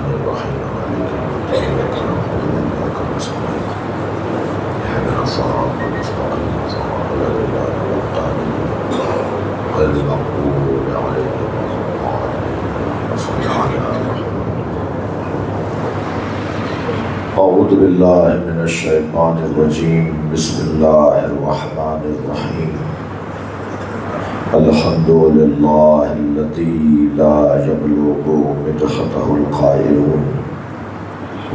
الرحمن الرحيم مالك يوم الدين إياك نعبد وإياك نستعين اهدنا الصراط المستقيم صراط الذين أنعمت عليهم غير المغضوب عليهم ولا الضالين اللهم صل على محمد. أعوذ بالله من الشيطان الرجيم بسم الله الرحمن الرحيم. الحمد لله الذي لا يبلغ مدحته القائلون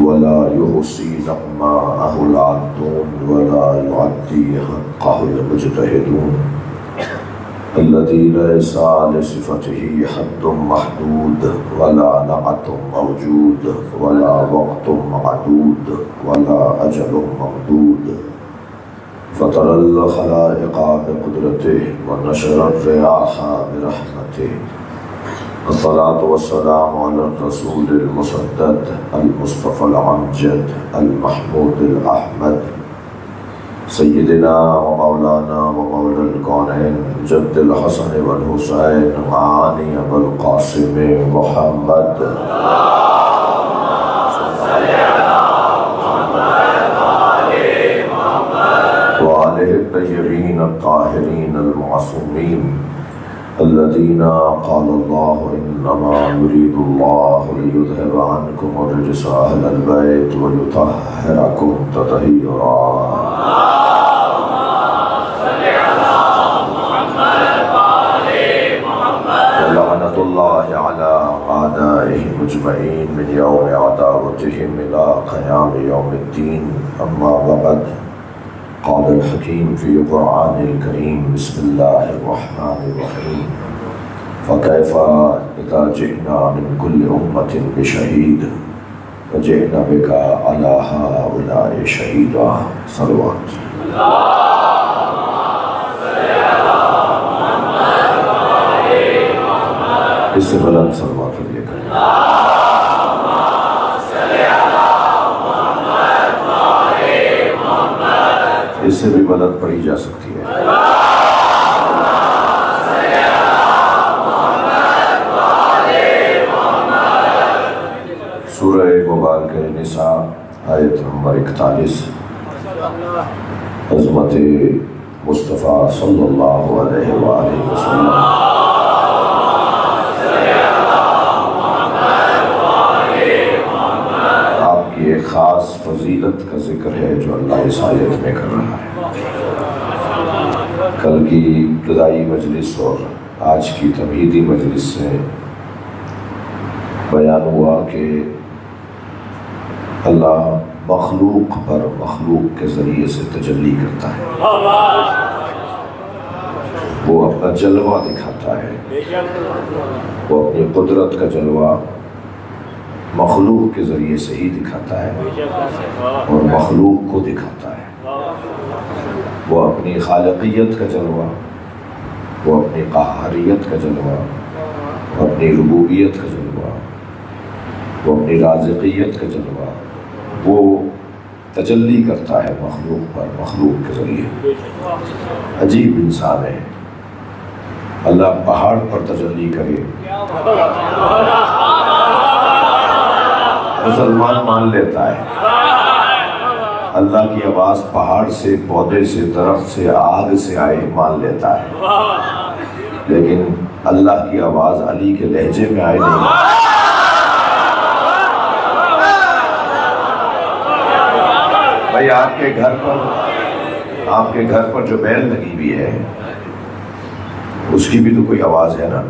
ولا يحصي نعماءه العادون ولا يعدي حقه المجتهدون الذي ليس لصفته حد محدود ولا نعت موجود ولا وقت معدود ولا أجل ممدود فطر الخلائق بقدرته ونشر الرياح برحمته. الصلاة والسلام على الرسول المسدد المصطفى الأمجد المحمود الأحمد سيدنا ومولانا ومولى الكونين جد الحسن والحسين معاني أبو القاسم محمد. وآله الطيبين الطاهرين المعصومين الذين قال الله إنما يريد الله ليذهب عنكم الرجس أهل البيت ويطهركم تطهيرا. ولعنة الله على أعدائهم أجمعين من يوم عداوتهم إلى قيام يوم الدين. أما بعد، قال الحكيم في القرآن الكريم بسم الله الرحمن الرحيم فكيف إذا جئنا من كل أمة بشهيد وجئنا بك على هؤلاء شهيدا. صلوات. اس سے بلند صلوات پڑھیے گا. اس سے بھی بلند پڑھی جا سکتی ہے. سورہ مبارکہ نساء آیت نمبر 41. عظمت مصطفیٰ صلی اللہ علیہ وآلہ وسلم آپ کی ایک خاص فضیلت کا ذکر ہے جو اللہ اس آیت میں کر رہا ہے. کل کی ابتدائی مجلس اور آج کی تمہیدی مجلس سے بیان ہوا کہ اللہ مخلوق پر مخلوق کے ذریعے سے تجلی کرتا ہے. وہ اپنا جلوہ دکھاتا ہے. وہ اپنی قدرت کا جلوہ مخلوق کے ذریعے سے ہی دکھاتا ہے اور مخلوق کو دکھاتا ہے. وہ اپنی خالقیت کا جلوہ، وہ اپنی قہاریت کا جلوہ، وہ اپنی ربوبیت کا جلوہ، وہ اپنی رازقیت کا جلوہ وہ تجلی کرتا ہے مخلوق پر مخلوق کے ذریعے. عجیب انسان ہے. اللہ پہاڑ پر تجلی کرے مسلمان مان لیتا ہے. اللہ کی آواز پہاڑ سے، پودے سے، درخت سے، آگ سے آئے مان لیتا ہے، لیکن اللہ کی آواز علی کے لہجے میں آئے نہیں. بھائی آپ کے گھر پر جو بیل لگی ہوئی ہے اس کی بھی تو کوئی آواز ہے نا،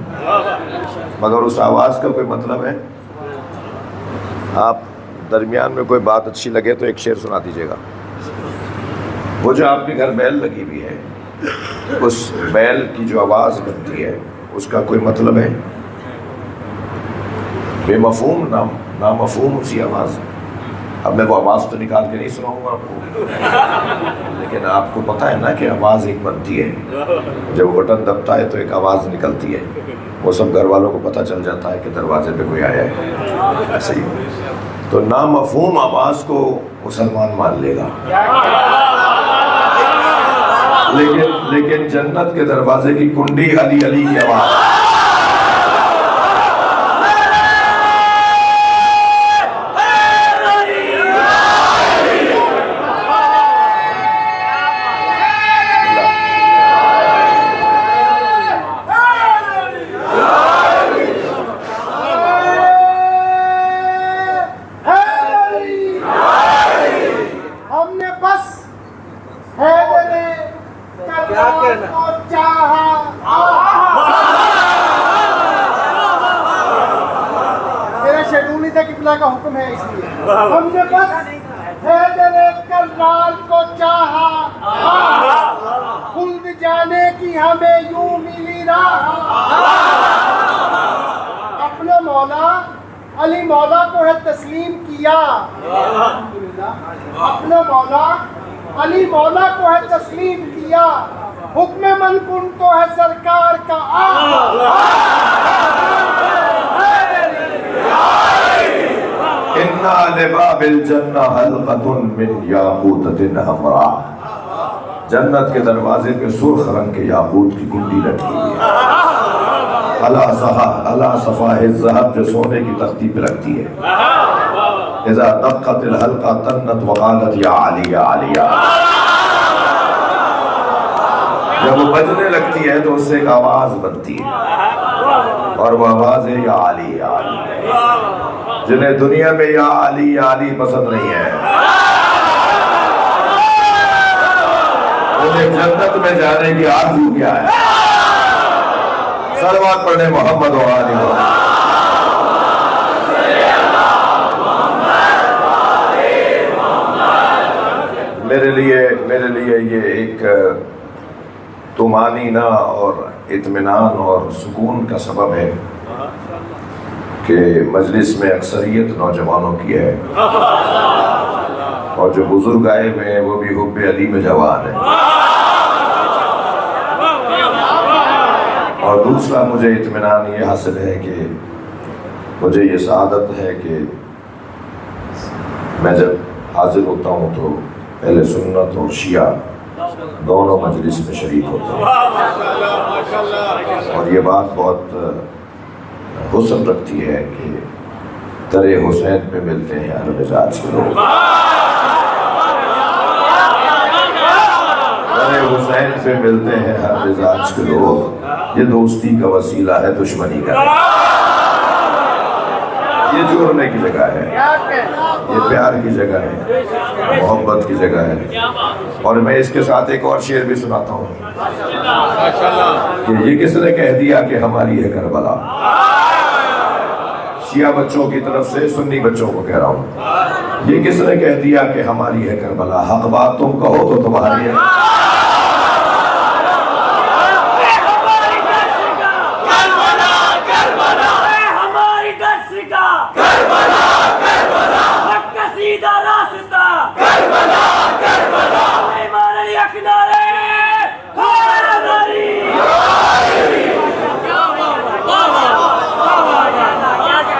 مگر اس آواز کا کوئی مطلب ہے. آپ درمیان میں کوئی بات اچھی لگے تو ایک شعر سنا دیجیے گا. وہ جو آپ کے گھر بیل لگی ہوئی ہے اس بیل کی جو آواز بنتی ہے اس کا کوئی مطلب ہے؟ بے مفہوم نامفہوم اسی آواز. اب میں وہ آواز تو نکال کے نہیں سناؤں گا آپ کو، لیکن آپ کو پتہ ہے نا کہ آواز ایک بنتی ہے. جب وہ بٹن دبتا ہے تو ایک آواز نکلتی ہے. وہ سب گھر والوں کو پتہ چل جاتا ہے کہ دروازے پہ کوئی آیا ہے. ایسے ہی تو نامفہوم آواز کو مسلمان مان لے گا، لیکن جنت کے دروازے کی کنڈی علی علی کی آواز. کا حکم ہے، اس لیے ہم نے بس حیدر کرنال کو چاہا، خلد جانے کی ہمیں یوں ملی راہ، اپنے مولا علی مولا کو ہے تسلیم کیا، اپنے مولا علی مولا کو ہے تسلیم کیا، حکم من کن تو ہے سرکار کا اِنَّا لِبَابِ الْجَنَّةِ حَلْقَةٌ مِّن یاقوتۃ حمراء، جنت کے دروازے پہ سرخ رنگ کے یاقوت کی کنڈی لٹکی ہوئی ہے، علی صفائح الذہب، جو سونے کی تختی پہ لگتی ہے، اذا دقت الحلقہ تنت وقالت یا علی یا علی یا علی، جب وہ بجنے لگتی ہے تو اس سے ایک آواز بنتی ہے، اور وہ آواز ہے یا علی یا علی۔ جنہیں دنیا میں یا علی پسند نہیں ہے، انہیں جنت میں جانے کی آرزو کیا ہے؟ صلوات پڑھنے محمد و آل محمد۔ میرے لیے یہ ایک طمانینہ اور اطمینان اور سکون کا سبب ہے کہ مجلس میں اکثریت نوجوانوں کی ہے، اور جو بزرگ آئے ہوئے ہیں وہ بھی حب علی میں جوان ہیں۔ اور دوسرا مجھے اطمینان یہ حاصل ہے کہ مجھے یہ سعادت ہے کہ میں جب حاضر ہوتا ہوں تو اہل سنت اور شیعہ دونوں مجلس میں شریک ہوتے ہیں، اور یہ بات بہت حسن رکھتی ہے کہ در حسین پہ ملتے ہیں ہر مزاج کے لوگ، در حسین پہ ملتے ہیں ہر مزاج کے لوگ، یہ دوستی کا وسیلہ ہے دشمنی کا، یہ جوڑنے کی جگہ ہے، یہ پیار کی جگہ ہے، محبت کی جگہ ہے۔ اور میں اس کے ساتھ ایک اور شعر بھی سناتا ہوں کہ یہ کس نے کہہ دیا کہ ہماری ہے کربلا، شیعہ بچوں کی طرف سے سنی بچوں کو کہہ رہا ہوں، یہ کس نے کہہ دیا کہ ہماری ہے کربلا، حق بات تم کہو تو تمہاری ہے،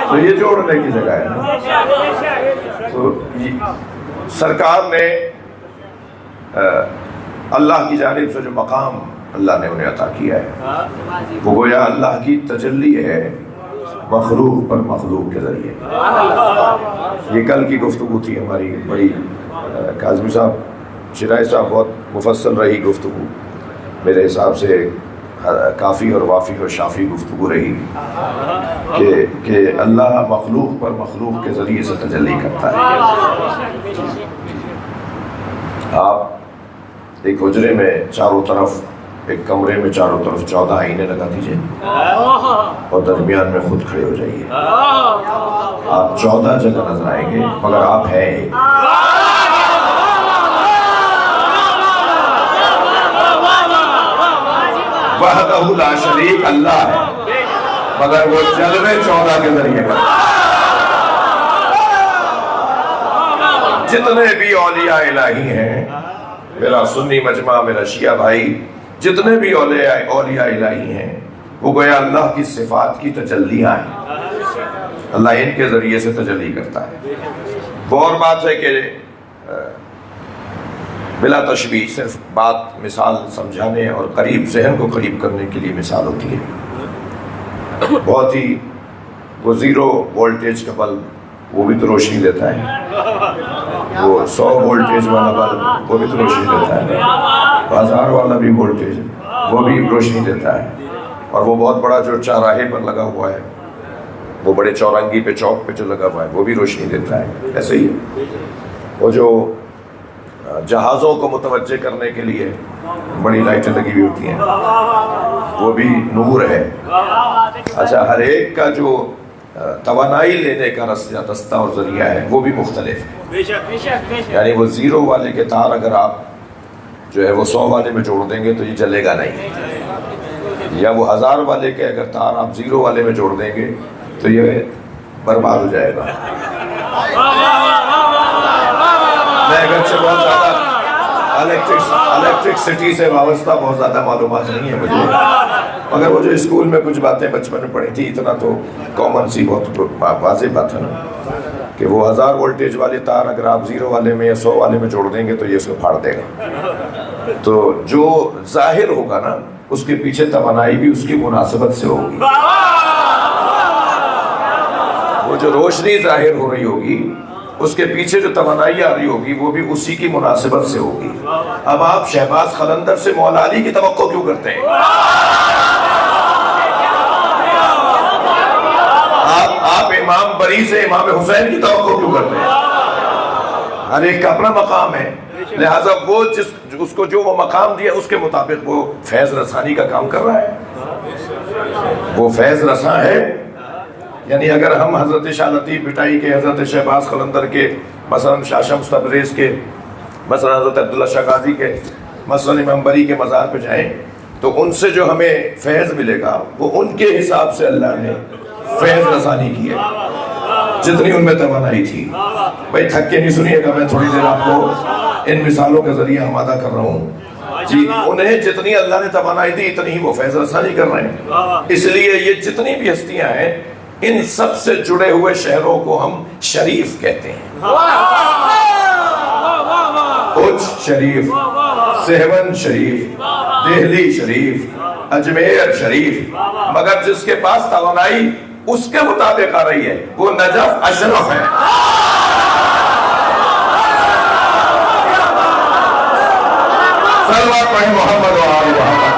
تو یہ جوڑنے کی جگہ ہے۔ تو سرکار نے اللہ کی جانب سے جو مقام اللہ نے انہیں عطا کیا ہے وہ گویا اللہ کی تجلی ہے مخلوق پر مخلوق کے ذریعے۔ یہ کل کی گفتگو تھی ہماری بڑی، کاظمی صاحب شرائع صاحب بہت مفصل رہی گفتگو، میرے حساب سے کافی اور وافی اور شافی گفتگو رہی کہ اللہ مخلوق پر مخلوق کے ذریعے سے تجلی کرتا ہے۔ آپ ایک حجرے میں چاروں طرف، ایک کمرے میں چاروں طرف 14 آئینے لگا دیجئے اور درمیان میں خود کھڑے ہو جائیے، آپ 14 جگہ نظر آئیں گے مگر آپ ہیں ایک۔ وحدہ لا شریک اللہ ہے مگر وہ جلوے 14 کے ذریعے کرتا ہے۔ جتنے بھی اولیاء الہی ہیں، میرا سنی مجمع، میرا شیعہ بھائی، جتنے بھی اولیاء الہی ہیں وہ گویا اللہ کی صفات کی تجلیاں ہیں، اللہ ان کے ذریعے سے تجلی کرتا ہے۔ وہ اور بات ہے کہ بلا تشبیہ صرف بات مثال سمجھانے اور قریب ذہن کو قریب کرنے کے لیے مثال ہوتی ہے۔ بہت ہی وہ 0 وولٹیج کا بلب وہ بھی تو روشنی دیتا ہے، وہ 100 وولٹیج والا بلب وہ بھی تو روشنی دیتا ہے، 1000 والا بھی وولٹیج وہ بھی روشنی دیتا ہے، اور وہ بہت بڑا جو چوراہے پر لگا ہوا ہے، وہ بڑے چورنگی پہ چوک پہ جو لگا ہوا ہے وہ بھی روشنی دیتا ہے۔ ایسے ہی وہ جو جہازوں کو متوجہ کرنے کے لیے بڑی لائٹیں لگی ہوئی ہوتی ہیں وہ بھی نور ہے۔ اچھا، ہر ایک کا جو توانائی لینے کا رستہ اور ذریعہ ہے وہ بھی مختلف ہے. یعنی وہ 0 والے کے تار اگر آپ جو ہے وہ 100 والے میں جوڑ دیں گے تو یہ چلے گا نہیں، یا وہ 1000 والے کے اگر تار آپ 0 والے میں جوڑ دیں گے تو یہ برباد ہو جائے گا. میں اگرچہ بہت زیادہ الیکٹرکسٹی سے وابستہ بہت زیادہ معلومات نہیں ہے مجھے، مگر وہ جو اسکول میں کچھ باتیں بچپن میں پڑھی تھی اتنا تو کامن سی بہت واضح بات ہے نا کہ وہ 1000 وولٹیج والی تار اگر آپ 0 والے میں یا 100 والے میں جوڑ دیں گے تو یہ اس کو پھاڑ دے گا. تو جو ظاہر ہوگا نا اس کے پیچھے توانائی بھی اس کی مناسبت سے ہوگی. وہ جو روشنی ظاہر ہو رہی ہوگی اس کے پیچھے جو توانائی آ رہی ہوگی وہ بھی اسی کی مناسبت سے ہوگی. اب آپ شہباز قلندر سے مولا علی کی توقع کیوں کرتے ہیں؟ آپ امام بری سے امام حسین کی توقع کیوں کرتے ہیں؟ ہر ایک کا اپنا مقام ہے، لہٰذا وہ اس کو جو وہ مقام دیا اس کے مطابق وہ فیض رسانی کا کام کر رہا ہے، وہ فیض رساں ہے. یعنی اگر ہم حضرت شاہ لطیف بھٹائی کے، حضرت شہباز قلندر کے، مثلا شاہ شمس تبریز کے، مثلا حضرت عبداللہ شاہ غازی کے، مثلا امام بری کے مزار پہ جائیں تو ان سے جو ہمیں فیض ملے گا وہ ان کے حساب سے اللہ نے فیض رسانی کی ہے جتنی ان میں توانائی تھی. بھائی تھک کے نہیں سنیے گا، میں تھوڑی دیر آپ کو ان مثالوں کے ذریعے آمادہ کر رہا ہوں. جی انہیں جتنی اللہ نے توانائی دی اتنی ہی وہ فیض رسانی کر رہے ہیں. اس لیے یہ جتنی بھی ہستیاں ہیں ان سب سے جڑے ہوئے شہروں کو ہم شریف کہتے ہیں. اچ شریف، سہون شریف، دہلی شریف، اجمیر شریف، مگر جس کے پاس توانائی اس کے مطابق آ رہی ہے وہ نجف اشرف ہے. صلوات پڑھیں محمد و آل محمد.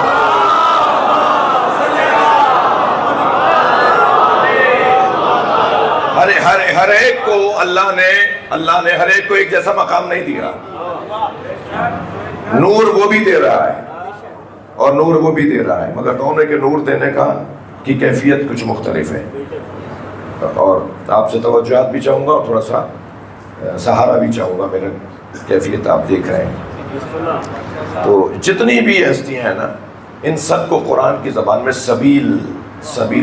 ہر ایک کو اللہ نے ہر ایک کو ایک جیسا مقام نہیں دیا. نور وہ بھی دے رہا ہے اور نور وہ بھی دے رہا ہے، مگر دونوں کے نور دینے کی کیفیت کچھ مختلف ہے. اور آپ سے توجہات بھی چاہوں گا اور تھوڑا سا سہارا بھی چاہوں گا. میرا کیفیت آپ دیکھ رہے ہیں. تو جتنی بھی ہستیاں ہیں نا ان سب کو قرآن کی زبان میں سبیل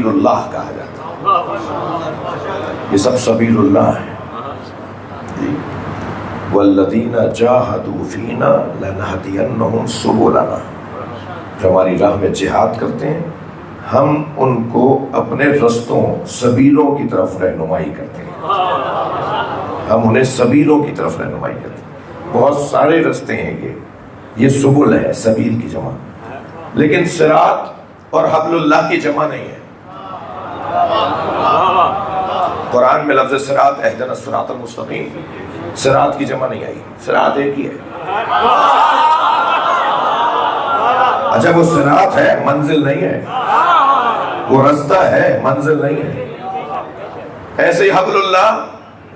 اللہ کہا جاتا ہے. یہ سب سبیل اللہ ہے. والذین جاہدوا فینا لنہدینہم سبلنا، جو ہماری راہ میں جہاد کرتے ہیں ہم ان کو اپنے رستوں سبیلوں کی طرف رہنمائی کرتے ہیں. ہم انہیں سبیلوں کی طرف رہنمائی کرتے ہیں. بہت سارے رستے ہیں یہ سبل ہے، سبیل کی جمع، لیکن صراط اور حبل اللہ کی جمع نہیں ہے. قرآن میں لفظ صراط اہدنا الصراط المستقیم، صراط کی جمع نہیں آئی، صراط ایک ہی ہے. اچھا وہ صراط ہے، منزل نہیں ہے، وہ رستہ ہے، منزل نہیں ہے. ایسے ہی حبل اللہ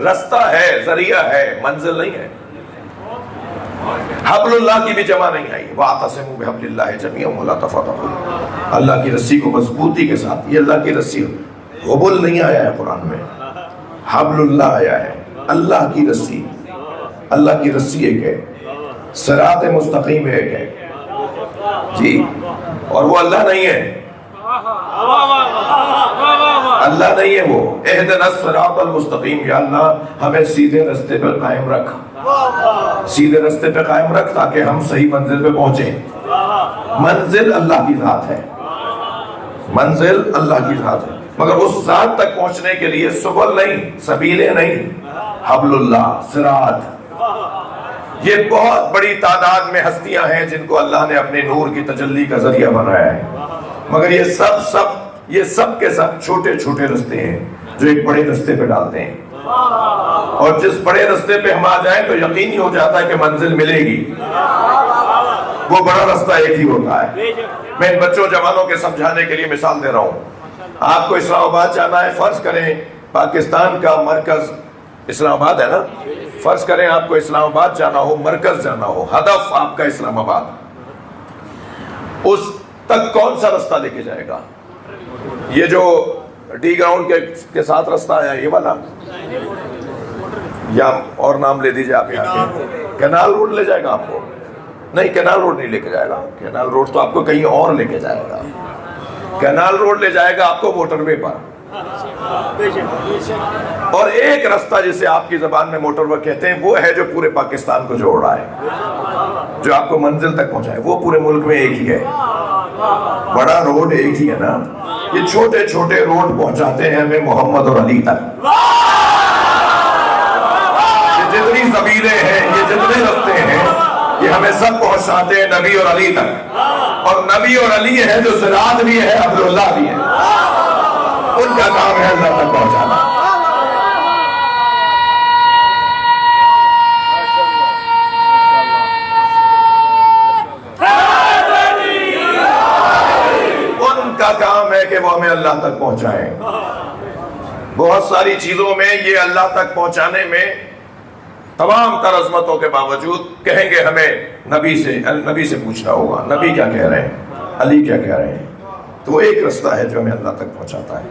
رستہ ہے، ذریعہ ہے، منزل نہیں ہے. حبل اللہ کی بھی جمع نہیں آئی. وَاعْتَصِمُوا بِحَبْلِ اللَّهِ جَمِيعًا وَلَا تَفَرَّقُوا. اللہ کی رسی کو مضبوطی کے ساتھ، یہ اللہ کی رسی، غبل نہیں آیا ہے قرآن میں، حبل اللہ آیا ہے. اللہ کی رسی، اللہ کی رسی ایک ہے، صراط مستقیم ایک ہے جی. اور وہ اللہ نہیں ہے، اللہ نہیں ہے وہ. اہدنا الصراط المستقیم، یا اللہ ہمیں سیدھے رستے پر قائم رکھ، سیدھے رستے پہ قائم رکھ تاکہ ہم صحیح منزل پہ پہنچیں. منزل اللہ کی ذات ہے، منزل اللہ کی ذات ہے، مگر اس ذات تک پہنچنے کے لیے سبل نہیں، سبیلیں نہیں، حبل اللہ، صراط. یہ بہت بڑی تعداد میں ہستیاں ہیں جن کو اللہ نے اپنے نور کی تجلی کا ذریعہ بنایا ہے، مگر یہ سب کے سب چھوٹے چھوٹے رستے ہیں جو ایک بڑے رستے پہ ڈالتے ہیں. اور جس بڑے رستے پہ ہم آ جائیں تو یقینی ہو جاتا ہے کہ منزل ملے گی. وہ بڑا رستہ ایک ہی ہوتا ہے. میں ان بچوں جوانوں کے سمجھانے کے لیے مثال دے رہا ہوں. آپ کو اسلام آباد جانا ہے، فرض کریں پاکستان کا مرکز اسلام آباد ہے نا، فرض کریں آپ کو اسلام آباد جانا ہو، مرکز جانا ہو، ہدف آپ کا اسلام آباد، اس تک کون سا رستہ لے کے جائے گا؟ یہ جو ڈی گراؤنڈ کے ساتھ رستہ آیا یہ والا، یا اور نام لے دیجیے آپ یہاں کے، کینال روڈ لے جائے گا آپ کو؟ نہیں، کینال روڈ نہیں لے کے جائے گا، کینال روڈ تو آپ کو کہیں اور لے کے جائے گا، کینال روڈ لے جائے گا آپ کو موٹر وے پر، اور ایک رستہ جسے آپ کی زبان میں موٹر وے کہتے ہیں وہ ہے جو پورے پاکستان کو جوڑ رہا ہے، جو آپ کو منزل تک پہنچائے، وہ پورے ملک میں ایک ہی ہے، بڑا روڈ ایک ہی ہے نا، یہ چھوٹے چھوٹے روڈ پہنچاتے ہیں ہمیں محمد اور علی تک، یہ جتنی سبیلیں ہیں، یہ جتنے رستے ہیں، یہ ہمیں سب پہنچاتے ہیں نبی اور علی تک، اور نبی اور علی ہے جو صراط بھی ہے، عبداللہ بھی ہے، ان کا کام ہے اللہ تک پہنچانا۔ ان کا کام ہے کہ وہ ہمیں اللہ تک پہنچائیں۔ بہت ساری چیزوں میں یہ اللہ تک پہنچانے میں تمام تر عظمتوں کے باوجود کہیں گے ہمیں نبی سے پوچھنا ہوگا، نبی کیا کہہ رہے ہیں، علی کیا کہہ رہے ہیں، تو وہ ایک رستہ ہے جو ہمیں اللہ تک پہنچاتا ہے۔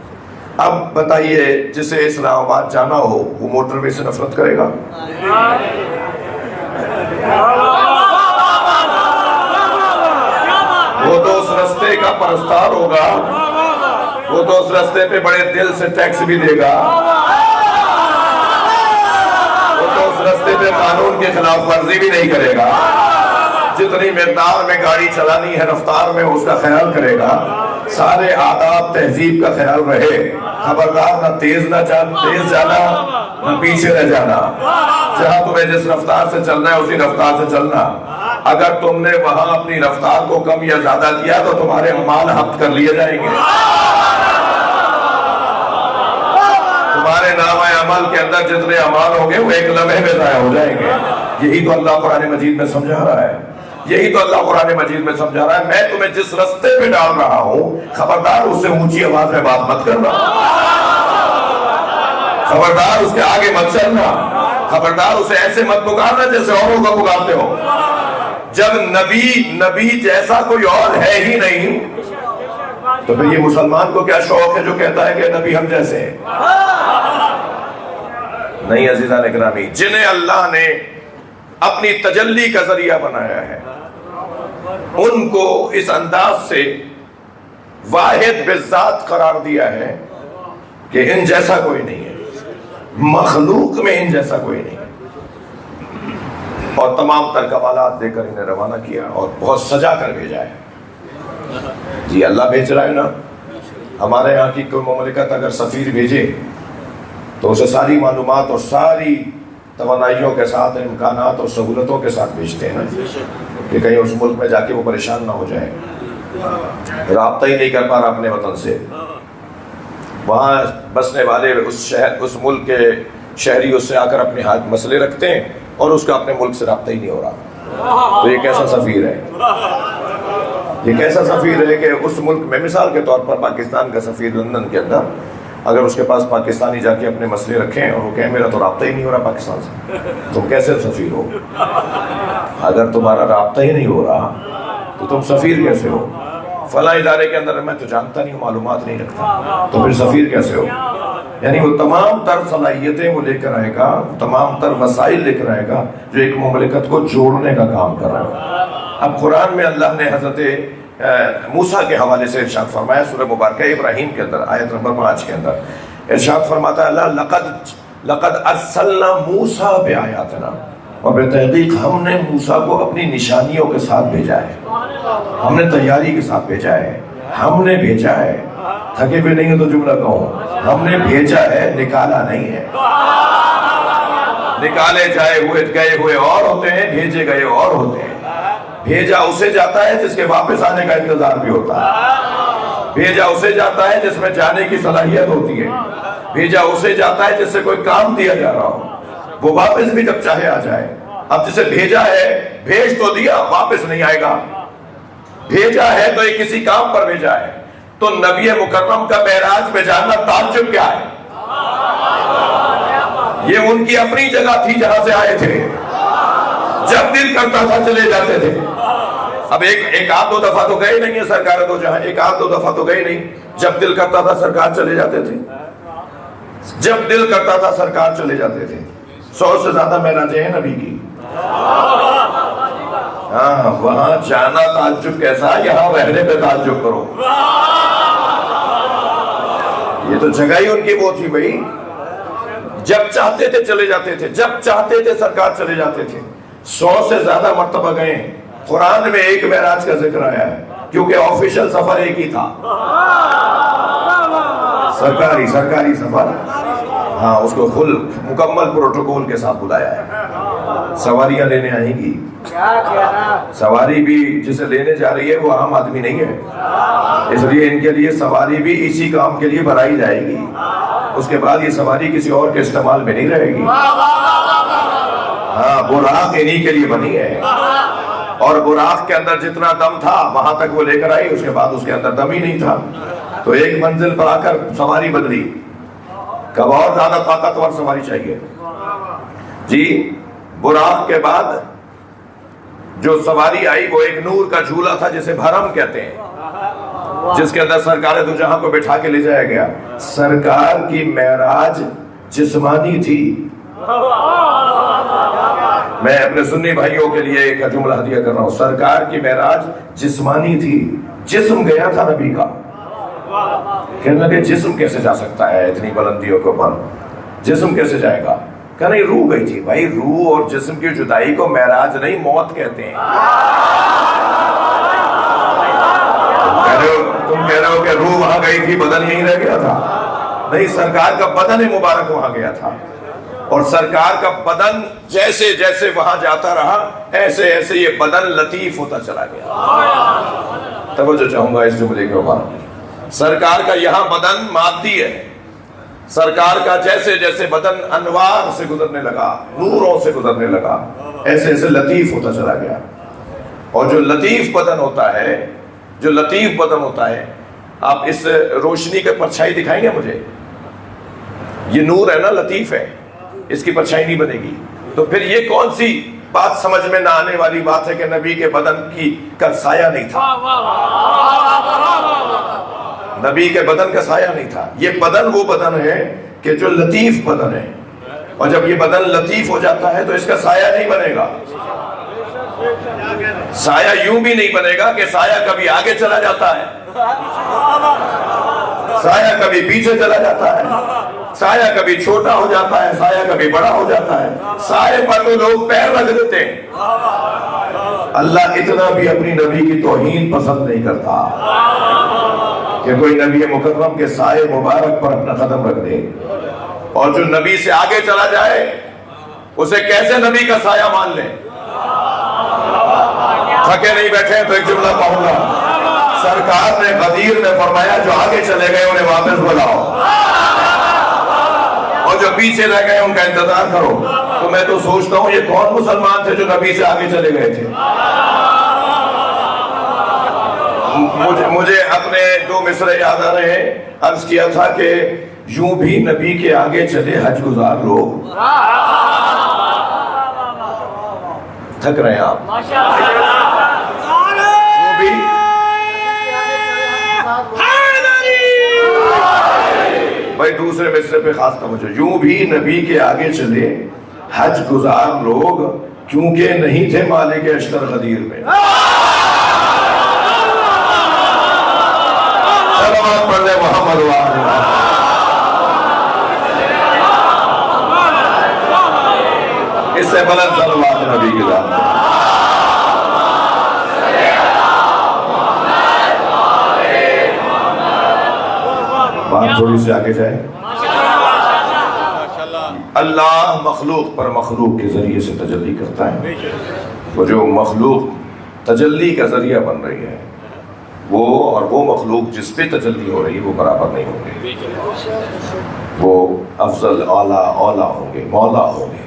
اب بتائیے جسے اسلام آباد جانا ہو وہ موٹر وے سے نفرت کرے گا؟ وہ تو اس رستے کا پرستار ہوگا، وہ تو اس رستے پہ بڑے دل سے ٹیکس بھی دے گا، وہ تو اس رستے پہ قانون کے خلاف ورزی بھی نہیں کرے گا، جتنی مقدار میں گاڑی چلانی ہے رفتار میں اس کا خیال کرے گا، سارے آداب تہذیب کا خیال رہے، خبردار نہ تیز جانا نہ پیچھے رہ جانا، جہاں تمہیں جس رفتار سے چلنا ہے اسی رفتار سے چلنا، اگر تم نے وہاں اپنی رفتار کو کم یا زیادہ کیا تو تمہارے اعمال حق کر لیے جائیں گے، تمہارے نامہ عمل کے اندر جتنے اعمال ہوں گے وہ ایک لمحے میں ضائع ہو جائیں گے۔ یہی تو اللہ قرآن مجید میں سمجھا رہا ہے، یہی تو اللہ قرآن مجید میں سمجھا رہا ہے، میں تمہیں جس رستے پہ ڈال رہا ہوں خبردار اس سے اونچی آواز میں بات مت کرنا، خبردار اس کے آگے مت چلنا، خبردار اسے ایسے مت پکارنا جیسے اوروں کو پکارتے ہو۔ جب نبی جیسا کوئی اور ہے ہی نہیں تو پھر یہ مسلمان کو کیا شوق ہے جو کہتا ہے کہ نبی ہم جیسے ہیں؟ نہیں عزیزان اکرامی، جنہیں اللہ نے اپنی تجلی کا ذریعہ بنایا ہے ان کو اس انداز سے واحد بذات قرار دیا ہے کہ ان جیسا کوئی نہیں ہے، مخلوق میں ان جیسا کوئی نہیں ہے، اور تمام تر کمالات دے کر انہیں روانہ کیا اور بہت سجا کر بھیجا ہے۔ جی اللہ بھیج رہا ہے نا، ہمارے یہاں کی کوئی مملکت اگر سفیر بھیجے تو اسے ساری معلومات اور ساری توانائیوں کے ساتھ، امکانات اور سہولتوں کے ساتھ بھیجتے ہیں نا، کہ کہیں اس ملک میں جا کے وہ پریشان نہ ہو جائے، رابطہ ہی نہیں کر پا رہا اپنے وطن سے، وہاں بسنے والے اس ملک کے شہری اس سے آ کر اپنے ہاتھ مسئلے رکھتے ہیں اور اس کا اپنے ملک سے رابطہ ہی نہیں ہو رہا، تو یہ کیسا سفیر ہے؟ یہ کیسا سفیر ہے کہ اس ملک میں، مثال کے طور پر پاکستان کا سفیر لندن کے اندر اگر اس کے پاس پاکستانی جا کے اپنے مسئلے رکھیں اور وہ کہے میرا تو رابطہ ہی نہیں ہو رہا پاکستان سے، تم کیسے سفیر ہو؟ اگر تمہارا رابطہ ہی نہیں ہو رہا تو تم سفیر کیسے ہو؟ فلاں ادارے کے اندر میں تو جانتا نہیں ہوں، معلومات نہیں رکھتا، تو پھر سفیر کیسے ہو؟ یعنی وہ تمام تر صلاحیتیں وہ لے کر آئے گا، تمام تر وسائل لے کر آئے گا جو ایک مملکت کو جوڑنے کا کام کر رہا ہے۔ اب قرآن میں اللہ نے حضرت موسیٰ کے حوالے سے ارشاد فرمایا، سورہ مبارکہ ابراہیم کے اندر آیت نمبر 5 کے اندر ارشاد فرماتا ہے اللہ لقد ارسلنا موسیٰ بآیاتنا، اور بے تحقیق ہم نے موسیٰ کو اپنی نشانیوں کے ساتھ بھیجا ہے، ہم نے تیاری کے ساتھ بھیجا ہے، ہم نے بھیجا ہے، تھکے ہوئے نہیں ہو تو جملہ کہوں، ہم نے بھیجا ہے، نکالا نہیں ہے۔ نکالے گئے ہوئے اور ہوتے ہیں، بھیجے گئے اور ہوتے ہیں۔ بھیجا اسے جاتا ہے جس کے واپس آنے کا انتظار بھی ہوتا ہے، بھیجا اسے جاتا ہے جس میں جانے کی صلاحیت ہوتی ہے، بھیجا اسے جاتا ہے جس سے کوئی کام دیا جا رہا ہو، وہ واپس بھی جب چاہے آ جائے۔ اب جسے بھیجا ہے، بھیج تو دیا، واپس نہیں آئے گا، بھیجا ہے تو یہ کسی کام پر بھیجا ہے۔ تو نبی مکرم کا معراج پہ جانا تعجب کیا ہے؟ یہ ان کی اپنی جگہ تھی جہاں سے آئے تھے، جب دل کرتا تھا چلے جاتے تھے، اب ایک آدھ دو دفعہ تو گئے نہیں ہے سرکار دو جہاں، ایک آدھ دو دفعہ تو گئے نہیں، جب دل کرتا تھا سرکار چلے جاتے تھے، جب دل کرتا تھا سرکار چلے جاتے تھے۔ 100 سے زیادہ معراجیں ہیں نبی کی۔ ہاں، وہاں جانا تعجب کیسا، یہاں رہنے پہ تعجب کرو۔ یہ تو جگہ ہی ان کی وہ تھی بھائی، جب چاہتے تھے چلے جاتے تھے، جب چاہتے تھے سرکار چلے جاتے تھے۔ 100 سے زیادہ مرتبہ گئے۔ قرآن میں ایک معراج کا ذکر آیا ہے کیونکہ آفیشل سفر ایک ہی تھا، سرکاری سفر۔ ہاں، اس کو فل مکمل پروٹوکول کے ساتھ بلایا ہے۔ سواریاں لینے آئیں گی، سواری بھی جسے لینے جا رہی ہے وہ عام آدمی نہیں ہے، اس لیے ان کے لیے سواری بھی اسی کام کے لیے بنائی جائے گی، اس کے بعد یہ سواری کسی اور کے استعمال میں نہیں رہے گی۔ ہاں، براق انہی کے لیے بنی ہے، اور براق کے اندر جتنا دم تھا وہاں تک وہ لے کر آئی، اس کے بعد اس کے اندر دم ہی نہیں تھا، تو ایک منزل پر آ کر سواری بدلی، کب اور زیادہ طاقتور سواری چاہیے جی۔ براق کے بعد جو سواری آئی وہ ایک نور کا جھولا تھا جسے بھرم کہتے ہیں، جس کے اندر سرکار دو جہاں کو بٹھا کے لے جایا گیا۔ سرکار کی معراج جسمانی تھی۔ میں اپنے سنی بھائیوں کے لیے ایک جملہ ہدیہ کر رہا ہوں، سرکار کی معراج جسمانی تھی، جسم گیا تھا نبی کا۔ کہنے لگے جسم کیسے جا سکتا ہے اتنی بلندیوں کے اوپر، جسم کیسے جائے گا؟ کہ نہیں، روح گئی تھی بھائی، روح اور جسم کی جدائی کو معراج نہیں موت کہتے ہیں۔ تم کہہ رہے ہو کہ روح وہاں گئی تھی بدن یہیں رہ گیا تھا، نہیں، سرکار کا بدن مبارک وہاں گیا تھا، اور سرکار کا بدن جیسے جیسے وہاں جاتا رہا ایسے ایسے یہ بدن لطیف ہوتا چلا گیا۔ توجہ چاہوں گا اس جملے کے اوپر، سرکار کا یہاں بدن مادی ہے، سرکار کا جیسے جیسے بدن انوار سے گزرنے لگا، نوروں سے گزرنے لگا، ایسے ایسے لطیف ہوتا چلا گیا۔ اور جو لطیف بدن ہوتا ہے، جو لطیف بدن ہوتا ہے، آپ اس روشنی کے پرچھائی دکھائیں گے مجھے؟ یہ نور ہے نا، لطیف ہے، اس کی پرچھائی نہیں بنے گی، تو پھر یہ کون سی بات سمجھ میں نہ آنے والی بات ہے کہ نبی کے بدن کا سایہ نہیں تھا، نبی کے بدن کا سایہ نہیں تھا۔ یہ بدن وہ بدن ہے کہ جو لطیف بدن ہے، اور جب یہ بدن لطیف ہو جاتا ہے تو اس کا سایہ نہیں بنے گا۔ سایہ یوں بھی نہیں بنے گا کہ سایہ کبھی آگے چلا جاتا ہے، سایہ کبھی پیچھے چلا جاتا ہے، سایہ کبھی چھوٹا ہو جاتا ہے، سایہ کبھی بڑا ہو جاتا ہے، سایہ پر تو لوگ پیر رکھ دیتے ہیں۔ اللہ اتنا بھی اپنی نبی کی توہین پسند نہیں کرتا کہ کوئی نبی مکرم کے سائے مبارک پر اپنا قدم رکھ دے، اور جو نبی سے آگے چلا جائے اسے کیسے نبی کا سایہ مان لے۔ تھکے نہیں بیٹھے ہیں تو ایک جملہ کہوں گا، سرکار نے غدیر میں فرمایا جو آگے چلے گئے انہیں واپس بلاؤ، اور جو پیچھے رہ گئے ان کا انتظار کرو۔ تو میں تو سوچتا ہوں یہ کون مسلمان تھے جو نبی سے آگے چلے گئے تھے؟ مجھے اپنے 2 مصرے یاد آ رہے ہیں، عرض کیا تھا کہ یوں بھی نبی کے آگے چلے حج گزار لوگ۔ تھک رہے ہیں آپ؟ یوں بھی بھائی دوسرے مصرے پہ خاص توجہ، یوں بھی نبی کے آگے چلے حج گزار لوگ، کیونکہ نہیں تھے مالک اشتر غدیر میں۔ صلوات پڑھ لے محمد وآلہ۔ اس سے بلند صلوات نبی کی ذات۔ بات تھوڑی سی آگے جائے۔ اللہ مخلوق پر مخلوق کے ذریعے سے تجلی کرتا ہے، وہ جو مخلوق تجلی کا ذریعہ بن رہی ہے وہ اور وہ مخلوق جس پہ تجلی ہو رہی ہے وہ برابر نہیں ہوں گے، وہ افضل اعلیٰ اولا ہوں گے، مولا ہوں گے،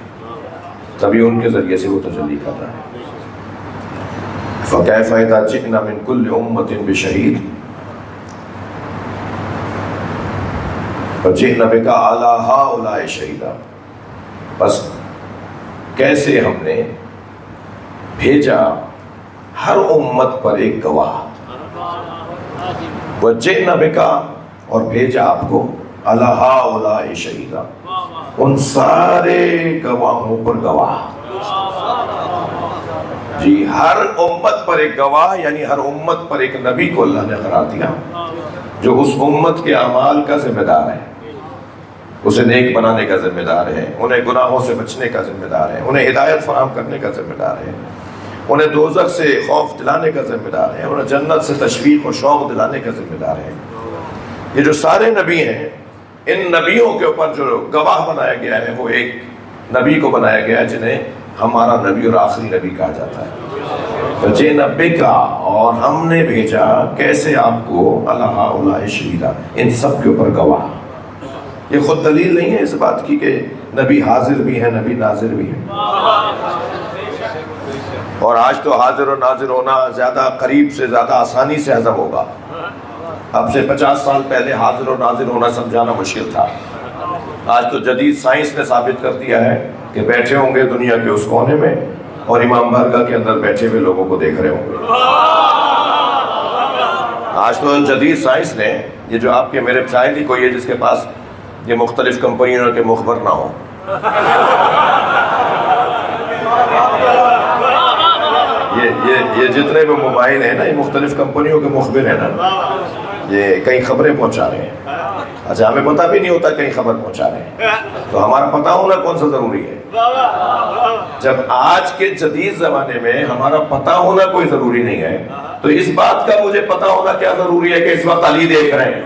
تبھی ان کے ذریعے سے وہ تجلی کر رہا ہے۔ فَكَيْفَ إِذَا جِئْنَا مِن كُلِّ أُمَّةٍ بِشَهِيدٍ وَجِئْنَا بِكَ عَلَىٰ هَٰؤُلَاءِ شَهِيدًا، بس کیسے ہم نے بھیجا ہر امت پر ایک گواہ. وَجِئْنَا بِكَ اور بھیجا آپ کو عَلَىٰ هَٰؤُلَاءِ شَهِيدًا ان سارے گواہوں پر گواہ. جی ہر امت پر ایک گواہ یعنی ہر امت پر ایک نبی کو اللہ نے قرار دیا جو اس امت کے اعمال کا ذمہ دار ہے, اسے نیک بنانے کا ذمہ دار ہے, انہیں گناہوں سے بچنے کا ذمہ دار ہے, انہیں ہدایت فراہم کرنے کا ذمہ دار ہے, انہیں دوزخ سے خوف دلانے کا ذمہ دار ہے, انہیں جنت سے تشویق و شوق دلانے کا ذمہ دار ہے. یہ جو سارے نبی ہیں ان نبیوں کے اوپر جو گواہ بنایا گیا ہے وہ ایک نبی کو بنایا گیا ہے جنہیں ہمارا نبی اور آخری نبی کہا جاتا ہے. وَجِئْنَا بِكَ اور ہم نے بھیجا کیسے آپ کو عَلَىٰ هَٰؤُلَاءِ شَهِيدًا ان سب کے اوپر گواہ. یہ خود دلیل نہیں ہے اس بات کی کہ نبی حاضر بھی ہیں نبی ناظر بھی ہیں. اور آج تو حاضر و ناظر ہونا زیادہ قریب سے زیادہ آسانی سے ہضم ہوگا. اب سے 50 سال پہلے حاضر و ناظر ہونا سمجھانا مشکل تھا. آج تو جدید سائنس نے ثابت کر دیا ہے کہ بیٹھے ہوں گے دنیا کے اس کونے میں اور امام بارگاہ کے اندر بیٹھے ہوئے لوگوں کو دیکھ رہے ہوں گے. آج تو جدید سائنس نے یہ جو آپ کے میرے شاید ہی کوئی ہے جس کے پاس یہ مختلف کمپنیوں کے مخبر نہ ہو. یہ جتنے بھی موبائل ہیں نا یہ مختلف کمپنیوں کے مخبر ہیں نا, یہ کئی خبریں پہنچا رہے ہیں. اچھا ہمیں پتہ بھی نہیں ہوتا کہیں خبر پہنچا رہے ہیں, تو ہمارا پتہ ہونا کون سا ضروری ہے؟ جب آج کے جدید زمانے میں ہمارا پتہ ہونا کوئی ضروری نہیں ہے تو اس بات کا مجھے پتہ ہونا کیا ضروری ہے کہ اس وقت علی دیکھ رہے ہیں,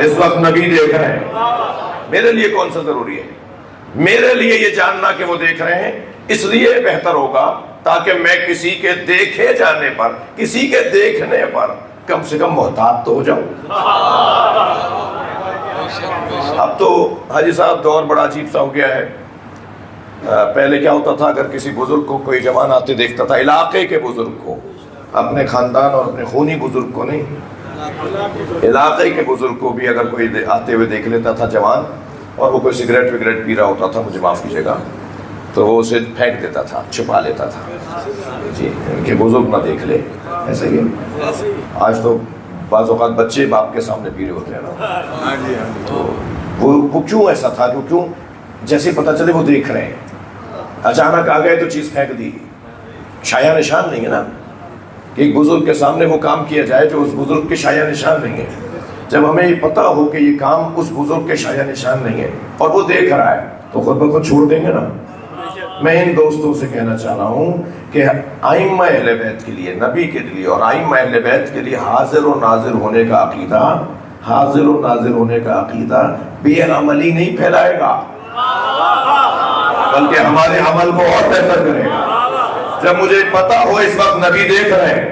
اس وقت نبی دیکھ رہے ہیں. میرے لیے کون سا ضروری ہے؟ میرے لیے یہ جاننا کہ وہ دیکھ رہے ہیں اس لیے بہتر ہوگا تاکہ میں کسی کے دیکھے جانے پر کسی کے دیکھنے پر کم سے کم محتاط تو ہو جاؤں. اب تو حاجی صاحب دور بڑا عجیب سا ہو گیا ہے. پہلے کیا ہوتا تھا اگر کسی بزرگ کو کوئی جوان آتے دیکھتا تھا, علاقے کے بزرگ کو, اپنے خاندان اور اپنے خونی بزرگ کو نہیں, علاقے کے بزرگ کو بھی اگر کوئی آتے ہوئے دیکھ لیتا تھا جوان اور وہ کوئی سگریٹ وگریٹ پی رہا ہوتا تھا, مجھے معاف کیجیے گا, تو وہ اسے پھینک دیتا تھا, چھپا لیتا تھا جی کہ بزرگ نہ دیکھ لے. ایسے ہی آج تو بعض اوقات بچے باپ کے سامنے پی رہے ہوتے ہیں نا, تو وہ کیوں ایسا تھا, کیوں جیسے پتہ چلے وہ دیکھ رہے ہیں اچانک آ گئے تو چیز پھینک دی. شایع نشان نہیں ہے نا کہ ایک بزرگ کے سامنے وہ کام کیا جائے جو اس بزرگ کے شایع نشان نہیں ہے. جب ہمیں یہ پتہ ہو کہ یہ کام اس بزرگ کے شایع نشان نہیں ہے اور وہ دیکھ رہا ہے تو خود بخود چھوڑ دیں گے نا. میں ان دوستوں سے کہنا چاہ رہا ہوں کہ ائمہ اہل بیت کے لیے, نبی کے لیے اور ائمہ اہل بیت کے لیے حاضر و ناظر ہونے کا عقیدہ, حاضر و ناظر ہونے کا عقیدہ بے عملی نہیں پھیلائے گا بلکہ ہمارے عمل کو اور بہتر کرے گا. جب مجھے پتہ ہو اس وقت نبی دیکھ رہے ہیں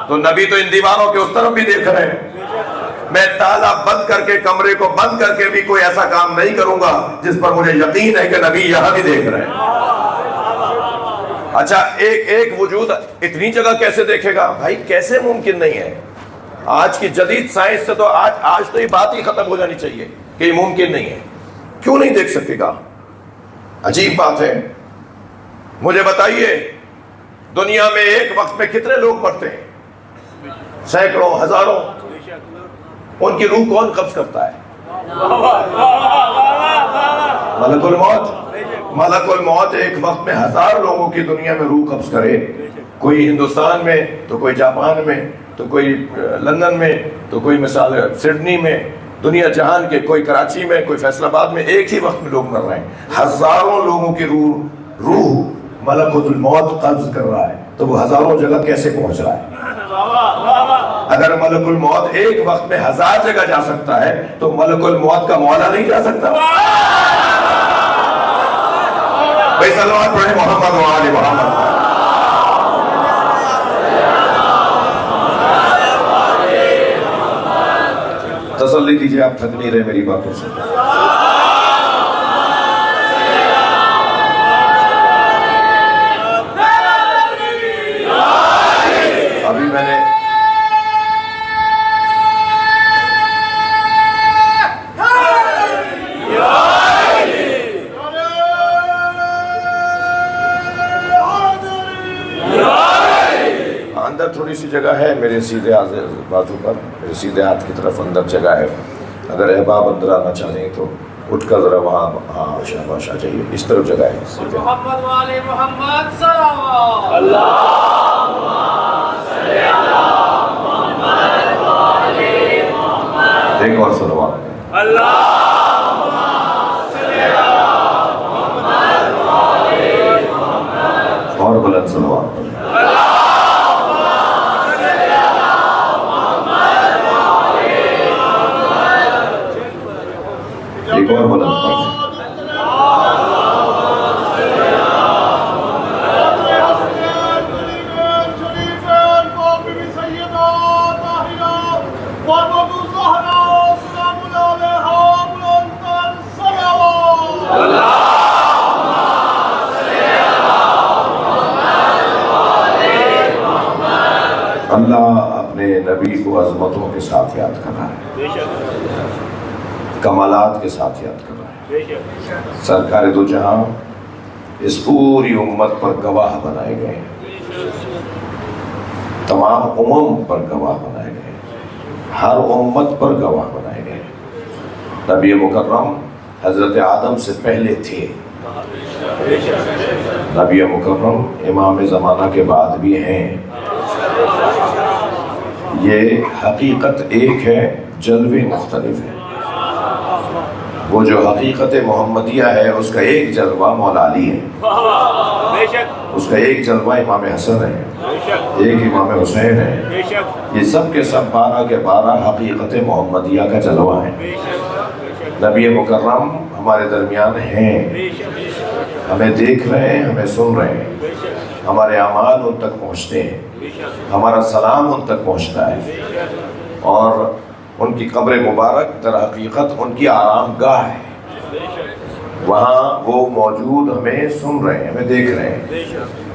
تو نبی تو ان دیواروں کے اس طرف بھی دیکھ رہے ہیں. میں تالا بند کر کے کمرے کو بند کر کے بھی کوئی ایسا کام نہیں کروں گا جس پر مجھے یقین ہے کہ نبی یہاں بھی دیکھ رہے ہیں. اچھا ایک وجود اتنی جگہ کیسے دیکھے گا بھائی, کیسے ممکن نہیں ہے؟ آج کی جدید سائنس سے تو آج تو یہ بات ہی ختم ہو جانی چاہیے کہ یہ ممکن نہیں ہے. کیوں نہیں دیکھ سکے گا؟ عجیب بات ہے. مجھے بتائیے دنیا میں ایک وقت میں کتنے لوگ مرتے ہیں؟ سینکڑوں, ہزاروں. ان کی روح کون قبض کرتا ہے؟ ملک الموت. ملک الموت ایک وقت میں 1000 لوگوں کی دنیا میں روح قبض کرے. کوئی ہندوستان میں تو کوئی جاپان میں تو کوئی لندن میں تو کوئی مثال سڈنی میں, دنیا جہان کے, کوئی کراچی میں, کوئی فیصل آباد میں. ایک ہی وقت میں لوگ مر رہے ہیں. ہزاروں لوگوں کی روح ملک الموت قبض کر رہا ہے تو وہ ہزاروں جگہ کیسے پہنچ رہا ہے؟ اگر ملک الموت ایک وقت میں 1000 جگہ جا سکتا ہے تو ملک الموت کا مولا نہیں جا سکتا؟ بھائی صلوات پڑھیں محمد و آل محمد. تسلی دیجئے, آپ تھک نہیں رہے میری باتوں سے. ابھی میں نے سی جگہ ہے میرے سیدھے بازو پر، میرے سیدھے ہاتھ کی طرف اندر جگہ ہے، اگر احباب اندر آنا چاہیں تو اٹھ کر ذرا وہاں، ہاں شاباش آ جائیے، اس طرف جگہ ہے سیدھے۔ محمد والے محمد صلوات ایک اور صلوات۔ اور بلند صلوات۔ ایک اور بلند پڑھ۔ اللہ اپنے نبی کو عظمتوں کے ساتھ یاد کر رہا ہے، کمالات کے ساتھ یاد کر رہا ہے۔ سرکار دو جہاں اس پوری امت پر گواہ بنائے گئے ہیں، تمام امم پر گواہ بنائے گئے ہیں، ہر امت پر گواہ بنائے گئے ہیں۔ نبی مکرم حضرت آدم سے پہلے تھے، نبی مکرم امام زمانہ کے بعد بھی ہیں۔ یہ حقیقت ایک ہے، جلوے مختلف ہیں۔ وہ جو حقیقت محمدیہ ہے اس کا ایک جلوہ مولا علی ہے، اس کا ایک جلوہ امام حسن ہے، ایک امام حسین ہے، یہ سب کے سب 12 کے 12 حقیقت محمدیہ کا جلوہ ہیں۔ نبی مکرم ہمارے درمیان ہیں، ہمیں دیکھ رہے ہیں، ہمیں سن رہے ہیں، ہمارے اعمال ان تک پہنچتے ہیں، ہمارا سلام ان تک پہنچتا ہے، اور ان کی قبر مبارک در حقیقت ان کی آرام گاہ ہے، وہاں وہ موجود ہمیں سن رہے ہیں، ہمیں دیکھ رہے ہیں۔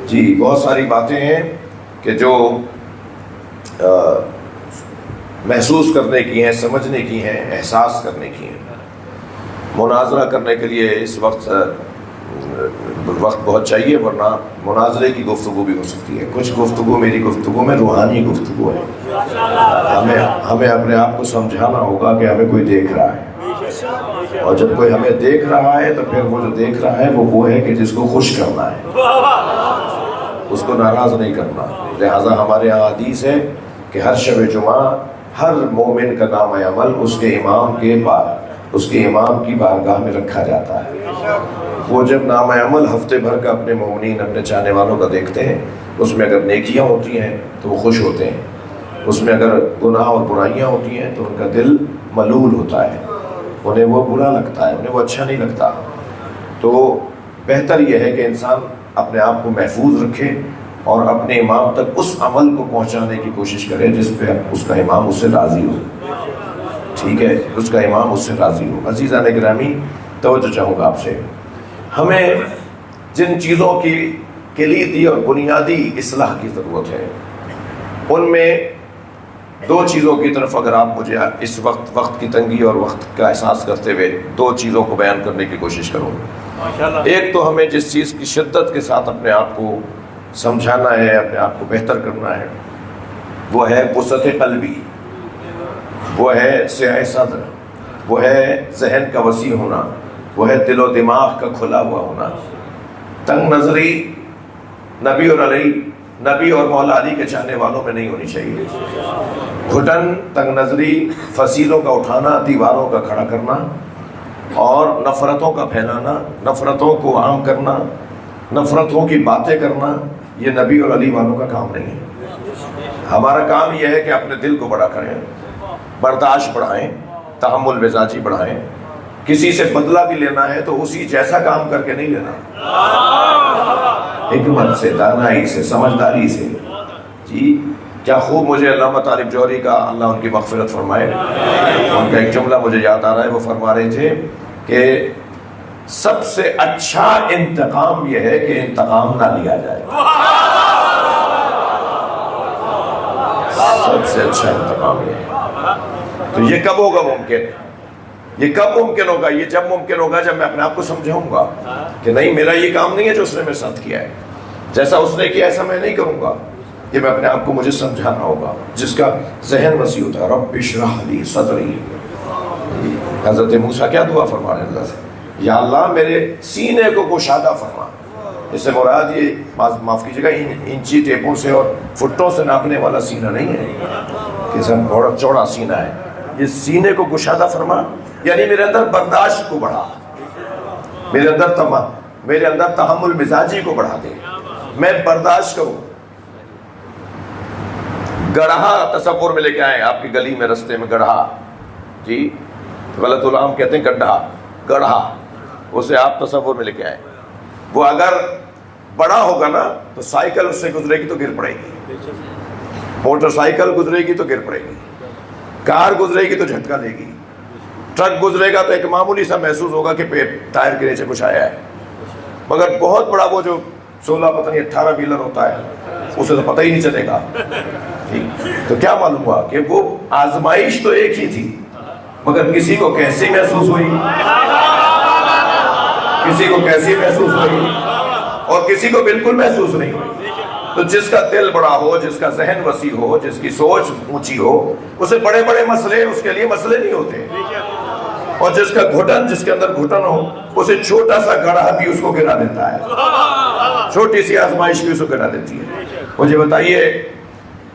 جی بہت ساری باتیں ہیں کہ جو محسوس کرنے کی ہیں، سمجھنے کی ہیں، احساس کرنے کی ہیں۔ مناظرہ کرنے کے لیے اس وقت بہت چاہیے، ورنہ مناظرے کی گفتگو بھی ہو سکتی ہے۔ کچھ گفتگو میری گفتگو میں روحانی گفتگو ہے، ہمیں اپنے آپ کو سمجھانا ہوگا کہ ہمیں کوئی دیکھ رہا ہے، اور جب کوئی ہمیں دیکھ رہا ہے تو پھر وہ جو دیکھ رہا ہے وہ ہے کہ جس کو خوش کرنا ہے، اس کو ناراض نہیں کرنا۔ لہٰذا ہمارے یہاں حدیث ہے کہ ہر شب جمعہ ہر مومن کا نام عمل اس کے امام کی بارگاہ میں رکھا جاتا ہے۔ وہ جب نام عمل ہفتے بھر کا اپنے مومنین، اپنے چاہنے والوں کا دیکھتے ہیں، اس میں اگر نیکیاں ہوتی ہیں تو وہ خوش ہوتے ہیں، اس میں اگر گناہ اور برائیاں ہوتی ہیں تو ان کا دل ملول ہوتا ہے، انہیں وہ برا لگتا ہے، انہیں وہ اچھا نہیں لگتا۔ تو بہتر یہ ہے کہ انسان اپنے آپ کو محفوظ رکھے اور اپنے امام تک اس عمل کو پہنچانے کی کوشش کرے جس پہ اس کا امام اس سے راضی ہو، ٹھیک ہے، اس کا امام اس سے راضی ہو۔ عزیزان گرامی، توجہ چاہوں گا آپ سے، ہمیں جن چیزوں کی کلیدی اور بنیادی اصلاح کی ضرورت ہے، ان میں 2 چیزوں کی طرف اگر آپ مجھے اس وقت کی تنگی اور وقت کا احساس کرتے ہوئے 2 چیزوں کو بیان کرنے کی کوشش کروں۔ ایک تو ہمیں جس چیز کی شدت کے ساتھ اپنے آپ کو سمجھانا ہے، اپنے آپ کو بہتر کرنا ہے، وہ ہے وسعت قلبی، وہ ہے سعہ صدر، وہ ہے ذہن کا وسیع ہونا، وہ ہے دل و دماغ کا کھلا ہوا ہونا۔ تنگ نظری نبی اور مولا علی کے چاہنے والوں میں نہیں ہونی چاہیے۔ گھٹن، تنگ نظری، فصیلوں کا اٹھانا، دیواروں کا کھڑا کرنا اور نفرتوں کا پھیلانا، نفرتوں کو عام کرنا، نفرتوں کی باتیں کرنا، یہ نبی اور علی والوں کا کام نہیں ہے۔ ہمارا کام یہ ہے کہ اپنے دل کو بڑا کریں، برداشت بڑھائیں، تحمل مزاجی بڑھائیں۔ کسی سے بدلہ بھی لینا ہے تو اسی جیسا کام کر کے نہیں لینا، حکمت سے، دانائی سے، سمجھداری سے۔ جی کیا خوب مجھے علامہ طالب جوہری کا، اللہ ان کی مغفرت فرمائے، ان کا ایک جملہ مجھے یاد آ رہا ہے، وہ فرما رہے تھے کہ سب سے اچھا انتقام یہ ہے کہ انتقام نہ لیا جائے، سب سے اچھا انتقام یہ ہے۔ تو یہ کب ہوگا ممکن؟ یہ کب ممکن ہوگا؟ یہ جب ممکن ہوگا جب میں اپنے آپ کو سمجھاؤں گا کہ نہیں، میرا یہ کام نہیں ہے جو اس نے میرے ساتھ کیا ہے، جیسا اس نے کیا ایسا میں نہیں کروں گا، یہ میں اپنے آپ کو مجھے سمجھانا ہوگا. جس کا ذہن وسیع ہوتا ہے, رب اشرح لی صدری. حضرت موسیٰ کیا دعا فرما رہے ہیں اللہ سے, یا اللہ میرے سینے کو گشادہ فرما. اس سے مراد یہ معاف کیجیے گا انچی ٹیپوں سے اور فٹوں سے ناپنے والا سینہ نہیں ہے کہ سب بڑا چوڑا سینہ ہے. یہ سینے کو گشادہ فرما, یعنی میرے اندر برداشت کو بڑھا, میرے اندر تحمل مزاجی کو بڑھا دے, میں برداشت کروں. گڑھا تصور میں لے کے آئے, آپ کی گلی میں رستے میں گڑھا, جی غلط علام کہتے ہیں گڈھا, گڑھا, اسے آپ تصور میں لے کے آئے. وہ اگر بڑا ہوگا نا تو سائیکل اس سے گزرے گی تو گر پڑے گی, موٹر سائیکل گزرے گی تو گر پڑے گی, کار گزرے گی تو جھٹکا لے گی, ٹرک گزرے گا تو ایک معمولی سا محسوس ہوگا کہ ٹائر کے نیچے کچھ آیا ہے. مگر بہت بڑا وہ جو 16 پتہ نہیں 18 ویلر ہوتا ہے اسے تو پتہ ہی نہیں چلے گا. تو کیا معلوم ہوا کہ وہ آزمائش تو ایک ہی تھی, مگر کسی کو کیسی محسوس ہوئی, کسی کو کیسی محسوس ہوئی اور کسی کو بالکل محسوس نہیں ہوئی. تو جس کا دل بڑا ہو, جس کا ذہن وسیع ہو, جس کی سوچ اونچی ہو, اسے بڑے بڑے مسئلے اس کے لیے مسئلے نہیں ہوتے. اور جس کا گھٹن, جس کے اندر گھٹن ہو, اسے چھوٹا سا گڑھا بھی اس کو گرا دیتا ہے, چھوٹی سی آزمائش بھی اس کو گرا دیتی ہے. مجھے بتائیے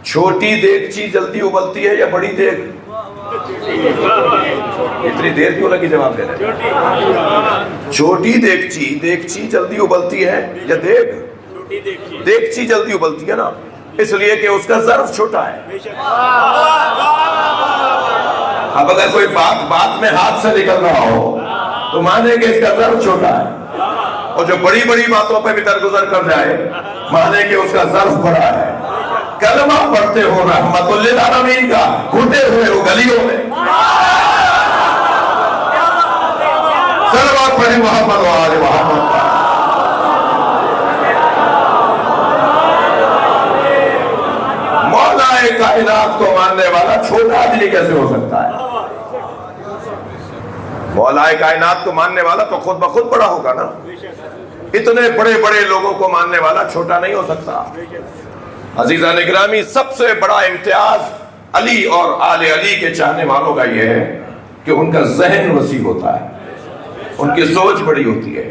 چھوٹی دیگچی جلدی ابلتی ہے یا بڑی دیگ؟ اتنی دیر کیوں لگی جواب دینے؟ چھوٹی دیگچی جلدی ابلتی ہے یا دیگ؟ دیگچی جلدی ابلتی ہے نا, اس لیے کہ اس کا ظرف چھوٹا ہے. اب اگر کوئی بات میں ہاتھ سے نکل رہا ہو تو مانے کہ اس کا ظرف چھوٹا ہے, اور جو بڑی بڑی باتوں پہ بھی درگزر کر جائے مانے کہ اس کا ظرف بڑا ہے. کلمہ پڑھتے ہو رحمت للعالمین کا, گھٹے ہوئے ہو گلیوں میں, صلوات پڑھیں محمد و آل محمد. مولا کائنات کو ماننے والا چھوٹا آدمی کیسے ہو سکتا ہے؟ مولا کائنات کو ماننے والا تو خود بخود بڑا ہوگا نا. اتنے بڑے بڑے لوگوں کو ماننے والا چھوٹا نہیں ہو سکتا. عزیزان گرامی, سب سے بڑا امتیاز علی اور آل علی کے چاہنے والوں کا یہ ہے کہ ان کا ذہن وسیع ہوتا ہے, ان کی سوچ بڑی ہوتی ہے,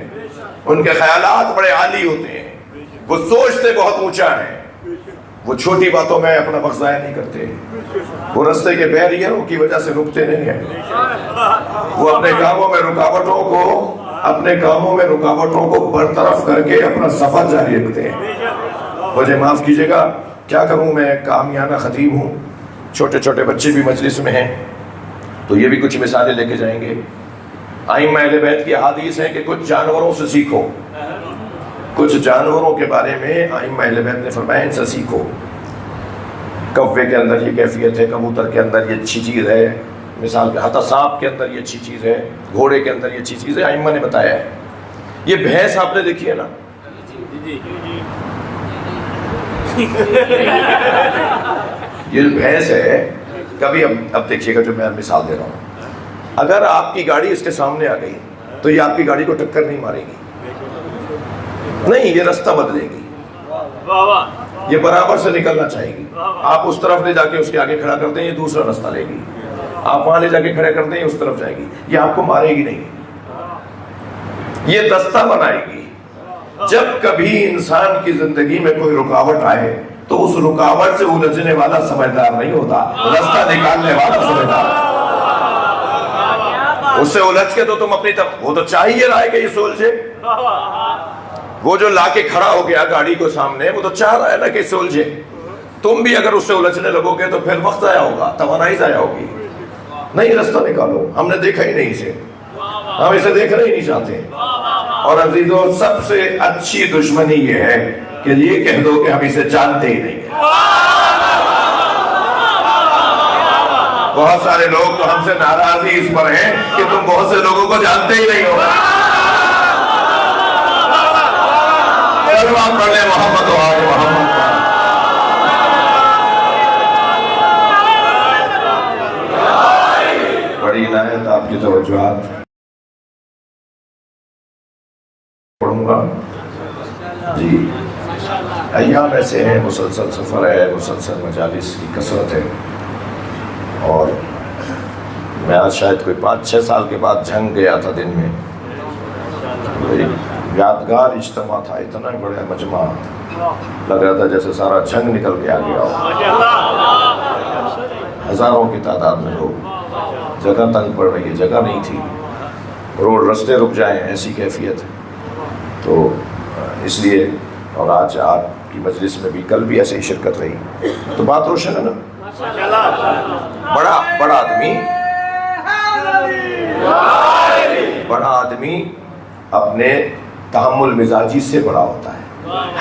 ان کے خیالات بڑے عالی ہوتے ہیں, وہ سوچتے بہت اونچا ہیں, وہ چھوٹی باتوں میں اپنا وقت ضائع نہیں کرتے, وہ رستے کے بیریئروں کی وجہ سے رکتے نہیں ہیں, وہ اپنے کاموں میں رکاوٹوں کو برطرف کر کے اپنا سفر جاری رکھتے ہیں. مجھے معاف کیجیے گا, کیا کروں, میں کامیانہ خطیب ہوں, چھوٹے چھوٹے بچے بھی مجلس میں ہیں, تو یہ بھی کچھ مثالیں لے کے جائیں گے. ائمہ اہل بیت کی احادیث ہیں کہ کچھ جانوروں سے سیکھو, کچھ جانوروں کے بارے میں ائمہ اہل بیت نے فرمایا ان سے سیکھو. کوے کے اندر یہ کیفیت ہے, کبوتر کے اندر یہ اچھی چیز ہے, مثال کے حتی سانپ کے اندر یہ اچھی چیز ہے, گھوڑے کے اندر یہ اچھی چیز ہے, ائمہ نے بتایا ہے. یہ بھینس آپ نے دیکھی ہے نا, یہ بھینس ہے, کبھی اب دیکھیے گا جو میں مثال دے رہا ہوں, اگر آپ کی گاڑی اس کے سامنے آ گئی تو یہ آپ کی گاڑی کو ٹکر نہیں مارے گی, نہیں, یہ راستہ بدلے گی, یہ برابر سے نکلنا چاہے گی. آپ اس طرف لے جا کے اس کے آگے کھڑا کرتے ہیں, یہ دوسرا راستہ لے گی, آپ وہاں لے جا کے کھڑے کرتے ہیں, اس طرف جائے گی, یہ آپ کو مارے گی نہیں, یہ دستہ بنائے گی. جب کبھی انسان کی زندگی میں کوئی رکاوٹ آئے تو اس رکاوٹ سے الجھنے والا سمجھدار نہیں ہوتا, راستہ نکالنے والا سمجھدار. اس سے الجھ کے تو تم اپنی وہ تو چاہیے رہا ہے کہ یہ سلجھے, وہ جو لا کے کھڑا ہو گیا گاڑی کو سامنے, وہ تو چاہ رہا ہے نا کہ اس سے الجھے. تم بھی اگر اس سے الجھنے لگو گے تو پھر وقت ضائع ہوگا, توانائی ضائع ہوگی. نہیں, راستہ نکالو, ہم نے دیکھا ہی نہیں اسے, ہم اسے دیکھنا ہی نہیں چاہتے. اور عزیزوں, سب سے اچھی دشمنی یہ ہے کہ یہ کہہ دو کہ ہم اسے جانتے ہی نہیں. بہت سارے لوگ تو ہم سے ناراضی اس پر ہیں کہ تم بہت سے لوگوں کو جانتے ہی نہیں ہو. سلام پڑھ لیں محمد و آل محمد. بڑی عنایت آپ کی توجہات پڑھوں گا جی. ایام ایسے ہیں، مسلسل سفر ہے، مسلسل مجالس کی کثرت ہے، اور میں آج شاید کوئی 5-6 سال کے بعد جھنگ گیا تھا دن میں، یادگار اجتماع تھا، اتنا بڑا مجمع لگ رہا تھا جیسے سارا جھنگ نکل کے آ گیا ہو، ہزاروں کی تعداد میں لوگ، جگہ تنگ پڑ رہی ہے، جگہ نہیں تھی، روڈ رستے رک جائیں ایسی کیفیت ہے، تو اس لیے، اور آج آپ کی مجلس میں بھی کل بھی ایسے ہی شرکت رہی، تو بات روشن ہے نا، بڑا آدمی اپنے تحمل مزاجی سے بڑا ہوتا ہے،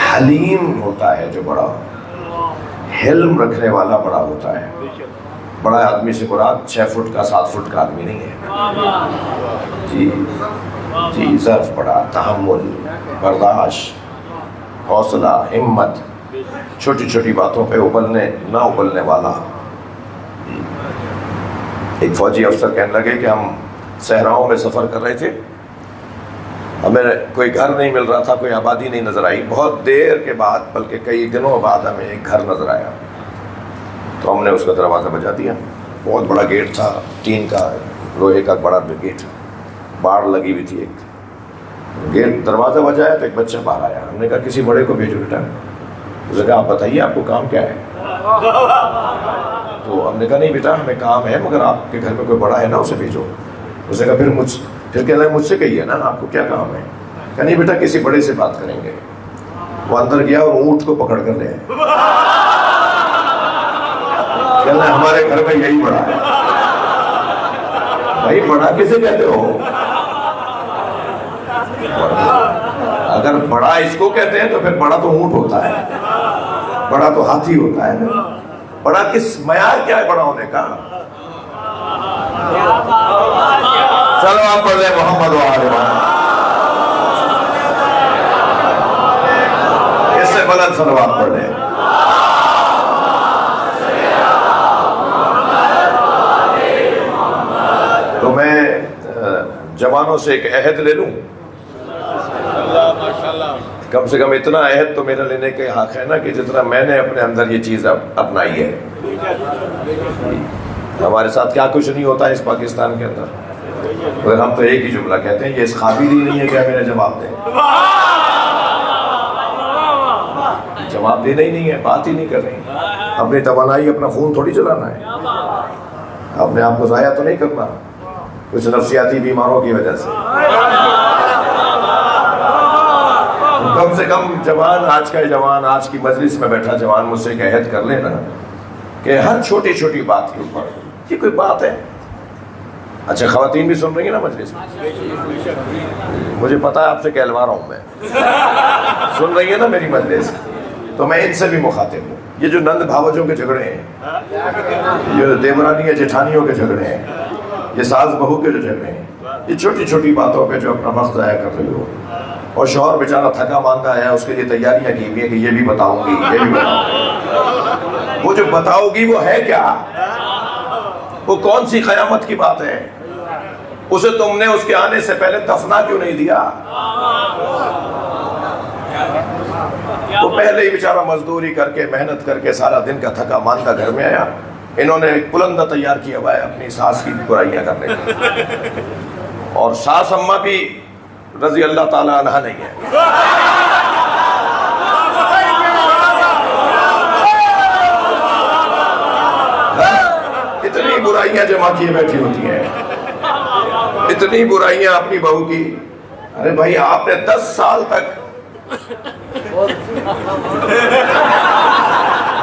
حلیم ہوتا ہے جو بڑا ہوتا ہے، حلم رکھنے والا بڑا ہوتا ہے۔ بڑا آدمی سے مراد 6 فٹ کا 7 فٹ کا آدمی نہیں ہے، جی ظرف بڑا، تحمل، برداشت، حوصلہ، ہمت، چھوٹی چھوٹی باتوں پہ نہ ابلنے والا۔ ایک فوجی افسر کہنے لگے کہ ہم صحراؤں میں سفر کر رہے تھے، ہمیں کوئی گھر نہیں مل رہا تھا، کوئی آبادی نہیں نظر آئی، بہت دیر کے بعد، بلکہ کئی دنوں بعد ہمیں ایک گھر نظر آیا، تو ہم نے اس کا دروازہ بجا دیا، بہت بڑا گیٹ تھا، ٹین کا، لوہے کا بڑا گیٹ، باڑ لگی ہوئی تھی، ایک گیٹ دروازہ بجایا تو ایک بچہ باہر آیا، ہم نے کہا کسی بڑے کو بھیجو بیٹا، اس نے کہا آپ بتائیے آپ کو کام کیا ہے؟ تو ہم نے کہا نہیں بیٹا ہمیں کام ہے، مگر آپ کے گھر میں کوئی بڑا ہے نا اسے بھیجو۔ اس نے کہا پھر کہنا ہے مجھ سے کہیے نا آپ کو کیا کام ہے؟ کہا نہیں بیٹا کسی بڑے سے بات کریں گے۔ وہ اندر گیا اور اونٹ کو پکڑ کر لے آئے، کہنا ہمارے گھر میں یہی بڑا ہے۔ بھائی بڑا کسے کہتے ہو؟ اگر بڑا اس کو کہتے ہیں تو پھر بڑا تو اونٹ ہوتا ہے، بڑا تو ہاتھی ہوتا ہے، بڑا کس معیار کیا ہے بڑا ہونے کا؟ چلو آپ پڑھ لیں محمد وآلہ محمد، اس سے بلند صلوات پڑھ لیں۔ تو میں جوانوں سے ایک عہد لے لوں، کم سے کم اتنا عہد تو میرا لینے کے حق ہے نا کہ جتنا میں نے اپنے اندر یہ چیز اپنائی ہے۔ ہمارے ساتھ کیا کچھ نہیں ہوتا ہے اس پاکستان کے اندر، مگر ہم تو ایک ہی جملہ کہتے ہیں، یہ اس قابل ہی نہیں ہے کہ میرے جواب دیں، جواب دینا ہی نہیں ہے، بات ہی نہیں کر رہی، اپنی توانائی اپنا خون تھوڑی چلانا ہے، اپنے آپ کو ضائع تو نہیں کرنا کچھ نفسیاتی بیماروں کی وجہ سے۔ کم سے کم جوان، آج کا جوان، آج کی مجلس میں بیٹھا جوان مجھ سے ایک عہد کر لینا کہ ہر چھوٹی چھوٹی بات کے اوپر، یہ کوئی بات ہے؟ اچھا خواتین بھی سن رہی ہیں نا مجلس میں؟ مجھے پتا ہے آپ سے کہلوا رہا ہوں میں، سن رہی ہیں نا میری مجلس، تو میں ان سے بھی مخاطب ہوں۔ یہ جو نند بھاوجوں کے جھگڑے ہیں، یہ دیورانی یا جیٹھانیوں کے جھگڑے ہیں، یہ ساس بہو کے جو جھگڑے ہیں، یہ چھوٹی چھوٹی باتوں پہ جو اپنا وقت ضائع کر رہی ہو، اور شوہر بیچارہ تھکا مانگا ہے، اس کے لیے تیاریاں کی ہوئی ہیں کہ یہ بھی بتاؤں گی، یہ بھی بتاؤں گی، وہ جو بتاؤ گی وہ ہے کیا؟ وہ کون سی قیامت کی بات ہے؟ اسے تم نے اس کے آنے سے پہلے دفنا کیوں نہیں دیا؟ وہ پہلے ہی بیچارہ مزدوری کر کے محنت کر کے سارا دن کا تھکا ماندہ گھر میں آیا، انہوں نے ایک پلندہ تیار کیا ہوا ہے اپنی ساس کی برائیاں کرنے کے، اور ساس اماں بھی رضی اللہ تعالیٰ عنہ نہیں ہے، اتنی برائیاں جمع کیے بیٹھی ہوتی ہیں، اتنی برائیاں اپنی بہو کی۔ ارے بھائی آپ نے 10 سال تک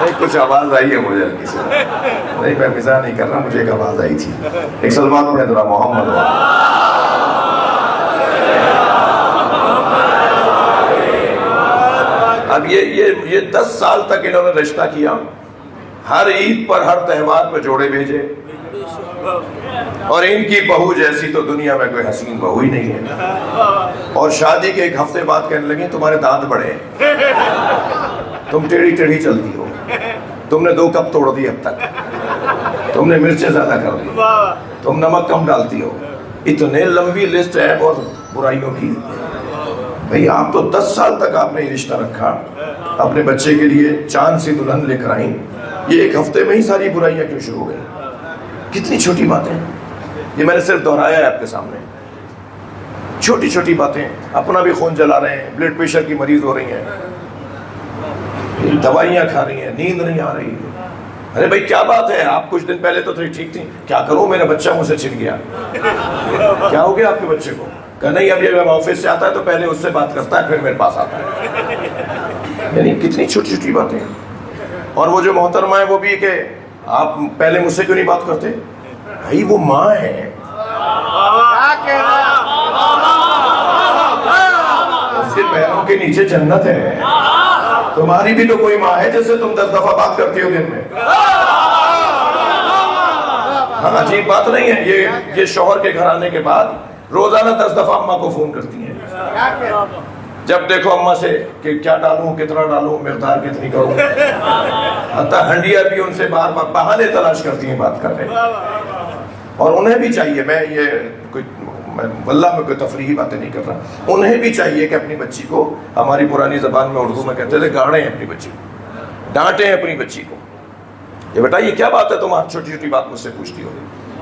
نہیں، کچھ آواز آئی ہے مجھے ہلکی سے، نہیں میں مزاح نہیں کر رہا، مجھے ایک آواز آئی تھی، ایک سلمان پڑھیں ذرا محمد۔ اب یہ 10 سال تک انہوں نے رشتہ کیا، ہر عید پر ہر تہوار پہ جوڑے بھیجے، اور ان کی بہو جیسی تو دنیا میں کوئی حسین بہو ہی نہیں ہے، اور شادی کے ایک ہفتے بعد کہنے لگیں تمہارے دانت بڑے ہیں، تم ٹیڑھی ٹیڑھی چلتی ہو، تم نے 2 کپ توڑ دی اب تک، تم نے مرچیں زیادہ کر دی، تم نمک کم ڈالتی ہو، اتنے لمبی لسٹ ہے اور برائیوں کی۔ بھئی آپ تو 10 سال تک آپ نے یہ رشتہ رکھا، اپنے بچے کے لیے چاند سی دلہن لے کر آئیں، یہ ایک ہفتے میں ہی ساری برائیاں کیوں شروع ہو گئی؟ کتنی چھوٹی باتیں، یہ میں نے صرف دہرایا ہے آپ کے سامنے، چھوٹی چھوٹی باتیں، اپنا بھی خون جلا رہے ہیں، بلڈ پریشر کی مریض ہو رہی ہیں، دوائیاں کھا رہی ہیں، نیند نہیں آ رہی۔ ارے بھائی کیا بات ہے، آپ کچھ دن پہلے تو ٹھیک تھی، کیا کروں میرا بچہ مجھ سے چھن گیا۔ کیا ہو گیا آپ کے بچے کو؟ کہ نہیں اب یہ آفس سے آتا ہے تو پہلے اس سے بات کرتا ہے پھر میرے پاس آتا ہے۔ یعنی کتنی چھوٹی چھوٹی باتیں۔ اور وہ جو محترمہ ہے وہ بھی کہ آپ پہلے مجھ سے کیوں نہیں بات کرتے؟ بھائی وہ ماں ہے، اس کے پیروں کے نیچے جنت ہے، تمہاری بھی تو کوئی ماں ہے جس سے تم 10 دفعہ بات کرتی ہو دن میں۔ ہاں عجیب بات نہیں ہے، یہ شوہر کے گھر آنے کے بعد روزانہ 10 دفعہ اماں کو فون کرتی ہیں، جب دیکھو اماں سے کہ کیا ڈالوں، کتنا ڈالوں، مقدار کتنی کروں، حتیٰ ہنڈیا بھی ان سے بار بار بہانے تلاش کرتی ہیں بات کرنے۔ اور انہیں بھی چاہیے، میں واللہ میں کوئی تفریحی باتیں نہیں کر رہا، انہیں بھی چاہیے کہ اپنی بچی کو، ہماری پرانی زبان میں اردو میں کہتے تھے گاڑیں اپنی بچی کو، ڈانٹیں اپنی بچی کو، یہ بیٹا یہ کیا بات ہے تم آج چھوٹی چھوٹی بات مجھ سے پوچھتی ہو،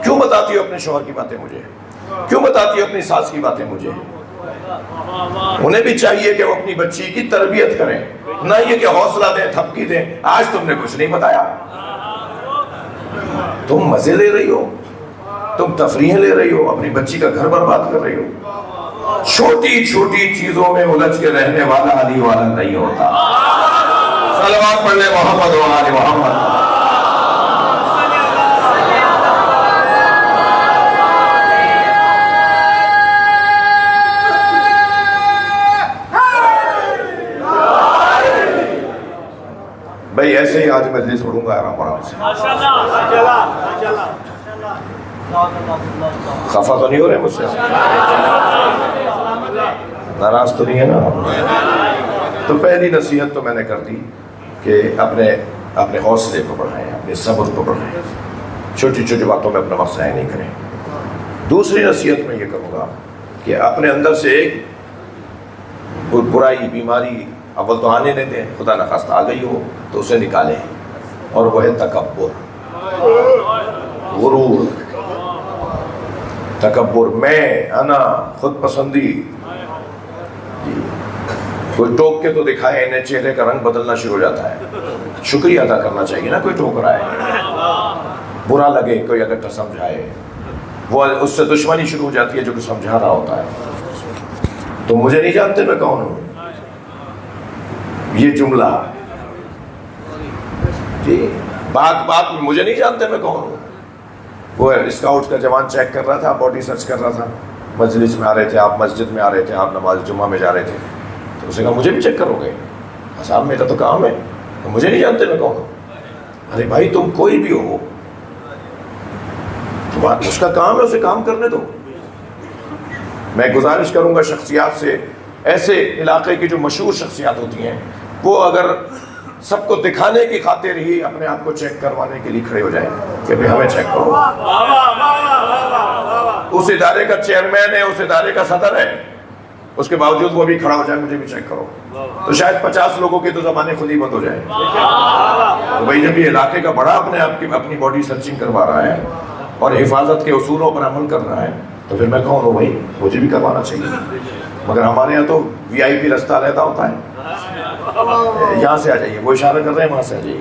کیوں بتاتی ہو اپنے شوہر کی باتیں مجھے، کیوں بتاتی ہو اپنی ساس کی باتیں مجھے۔ انہیں بھی چاہیے کہ وہ اپنی بچی کی تربیت کریں، نہ یہ کہ حوصلہ دیں، تھپکی دیں، آج تم نے کچھ نہیں بتایا، تم مزے لے رہی ہو، تم تفریحیں لے رہی ہو، اپنی بچی کا گھر برباد کر رہی ہو۔ چھوٹی چھوٹی چیزوں میں الجھ کے رہنے والا علی والا نہیں ہوتا۔ صلوات پڑھ لیں محمد و آل محمد۔ بھائی ایسے ہی آج مجلس پڑھوں گا آرام آرام سے۔ خفا تو نہیں ہو رہے مجھ سے؟ ناراض تو نہیں ہے نا؟ تو پہلی نصیحت تو میں نے کر دی کہ اپنے حوصلے کو بڑھائیں، اپنے صبر کو بڑھائیں، چھوٹی چھوٹی باتوں میں اپنا وقت ضائع نہیں کریں۔ دوسری نصیحت میں یہ کروں گا کہ اپنے اندر سے ایک برائی، بیماری اول تو آنے نہیں دیں، خدا نخواستہ آ گئی ہو تو اسے نکالیں، اور وہ ہے تکبر، غرور، تکبر، میں، انا، خود پسندی۔ کوئی ٹوک کے تو دکھائے، انہیں چہرے کا رنگ بدلنا شروع ہو جاتا ہے، شکریہ ادا کرنا چاہیے نا، کوئی ٹوک رہا ہے، برا لگے کوئی اگر سمجھائے، وہ اس سے دشمنی شروع ہو جاتی ہے جو کہ سمجھا رہا ہوتا ہے۔ تو مجھے نہیں جانتے میں کون ہوں، یہ جملہ جی بات میں مجھے نہیں جانتے میں کون ہوں۔ وہ اسکاؤٹ کا جوان چیک کر رہا تھا، باڈی سرچ کر رہا تھا، مجلس میں آ رہے تھے آپ، مسجد میں آ رہے تھے آپ، نماز جمعہ میں جا رہے تھے، تو اسے کہا مجھے بھی چیک کرو گے؟ صاحب میرا تو کام ہے، مجھے نہیں جانتے میں کون ہوں۔ ارے بھائی تم کوئی بھی ہو، اس کا کام ہے، اسے کام کرنے دو۔ میں گزارش کروں گا شخصیات سے، ایسے علاقے کی جو مشہور شخصیات ہوتی ہیں، وہ اگر سب کو دکھانے کی خاطر ہی اپنے آپ کو چیک کروانے کے لیے کھڑے ہو جائیں کہ بھئی ہمیں چیک کرو، اس ادارے کا چیئرمین ہے، اس ادارے کا صدر ہے، اس کے باوجود وہ بھی کھڑا ہو جائے مجھے بھی چیک کرو، تو شاید 50 لوگوں کے تو زبانیں خود ہی بند ہو جائیں۔ تو بھئی جب یہ علاقے کا بڑا اپنے آپ کی اپنی باڈی سرچنگ کروا رہا ہے اور حفاظت کے اصولوں پر عمل کر رہا ہے، تو پھر میں کون ہوں بھائی، مجھے بھی کروانا چاہیے۔ مگر ہمارے یہاں تو وی آئی پی رستہ رہتا ہوتا ہے، یہاں سے آ جائیے، وہ اشارہ کر رہے ہیں وہاں سے آ جائیے،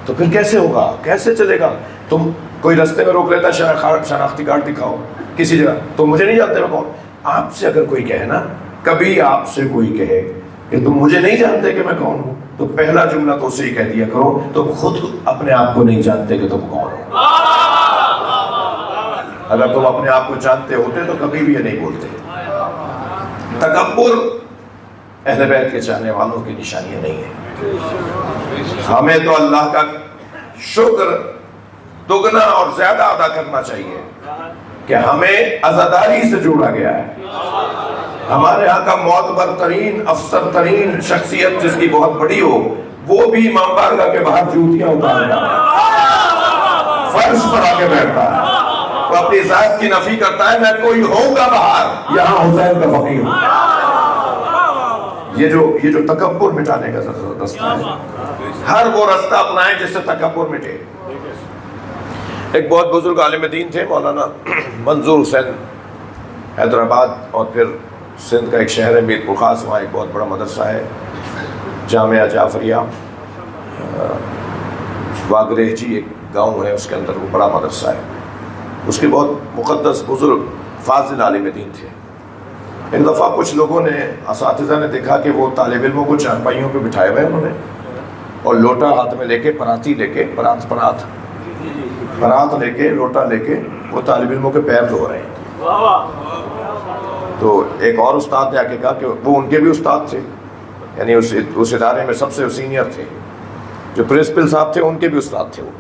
تو پھر کیسے ہوگا، کیسے چلے گا؟ تم کوئی رستے میں روک لیتا شناختی کارڈ دکھاؤ کسی جگہ، تو مجھے نہیں جانتے میں کون۔ آپ سے اگر کوئی کہے نا، کبھی آپ سے کوئی کہے کہ تم مجھے نہیں جانتے کہ میں کون ہوں، تو پہلا جملہ تو اسے ہی کہہ دیا کرو تم خود اپنے آپ کو نہیں جانتے کہ تم کون ہو۔ اگر تم اپنے آپ کو جانتے ہوتے تو کبھی بھی یہ نہیں بولتے۔ تکبر اہل بیت کے چاہنے والوں کی نشانیاں نہیں ہے۔ ہمیں تو اللہ کا شکر دگنا اور زیادہ ادا کرنا چاہیے کہ ہمیں عزاداری سے جوڑا گیا ہے۔ ہمارے ہاں کا معتبر ترین، افسر ترین شخصیت جس کی بہت بڑی ہو، وہ بھی امام بارگاہ کے باہر جوتیاں اتارتا ہے، فرش پر آ کے بیٹھتا ہے، وہ اپنی ذات کی نفی کرتا ہے، میں کوئی ہوں گا باہر، یہاں حسین کا فقیر ہوں۔ یہ جو تکبر مٹانے کا راستہ ہے، ہر وہ راستہ اپنائیں جس سے تکبر مٹے۔ ایک بہت بزرگ عالم دین تھے مولانا منظور حسین، حیدرآباد اور پھر سندھ کا ایک شہر ہے میر پرخاص، وہاں ایک بہت بڑا مدرسہ ہے جامعہ جعفریہ، واگریہ جی ایک گاؤں ہے، اس کے اندر وہ بڑا مدرسہ ہے۔ اس کے بہت مقدس بزرگ فاضل عالم دین تھے۔ ایک دفعہ کچھ لوگوں نے، اساتذہ نے دیکھا کہ وہ طالب علموں کو چارپائیوں پہ بٹھائے ہوئے انہوں نے، اور لوٹا ہاتھ میں لے کے، پراتی لے کے، پرات لے کے، لوٹا لے کے وہ طالب علموں کے پیر دھو رہے ہیں۔ تو ایک اور استاد نے آ کے کہا کہ وہ ان کے بھی استاد تھے، یعنی اس ادارے میں سب سے سینئر تھے، جو پرنسپل صاحب تھے ان کے بھی استاد تھے وہ۔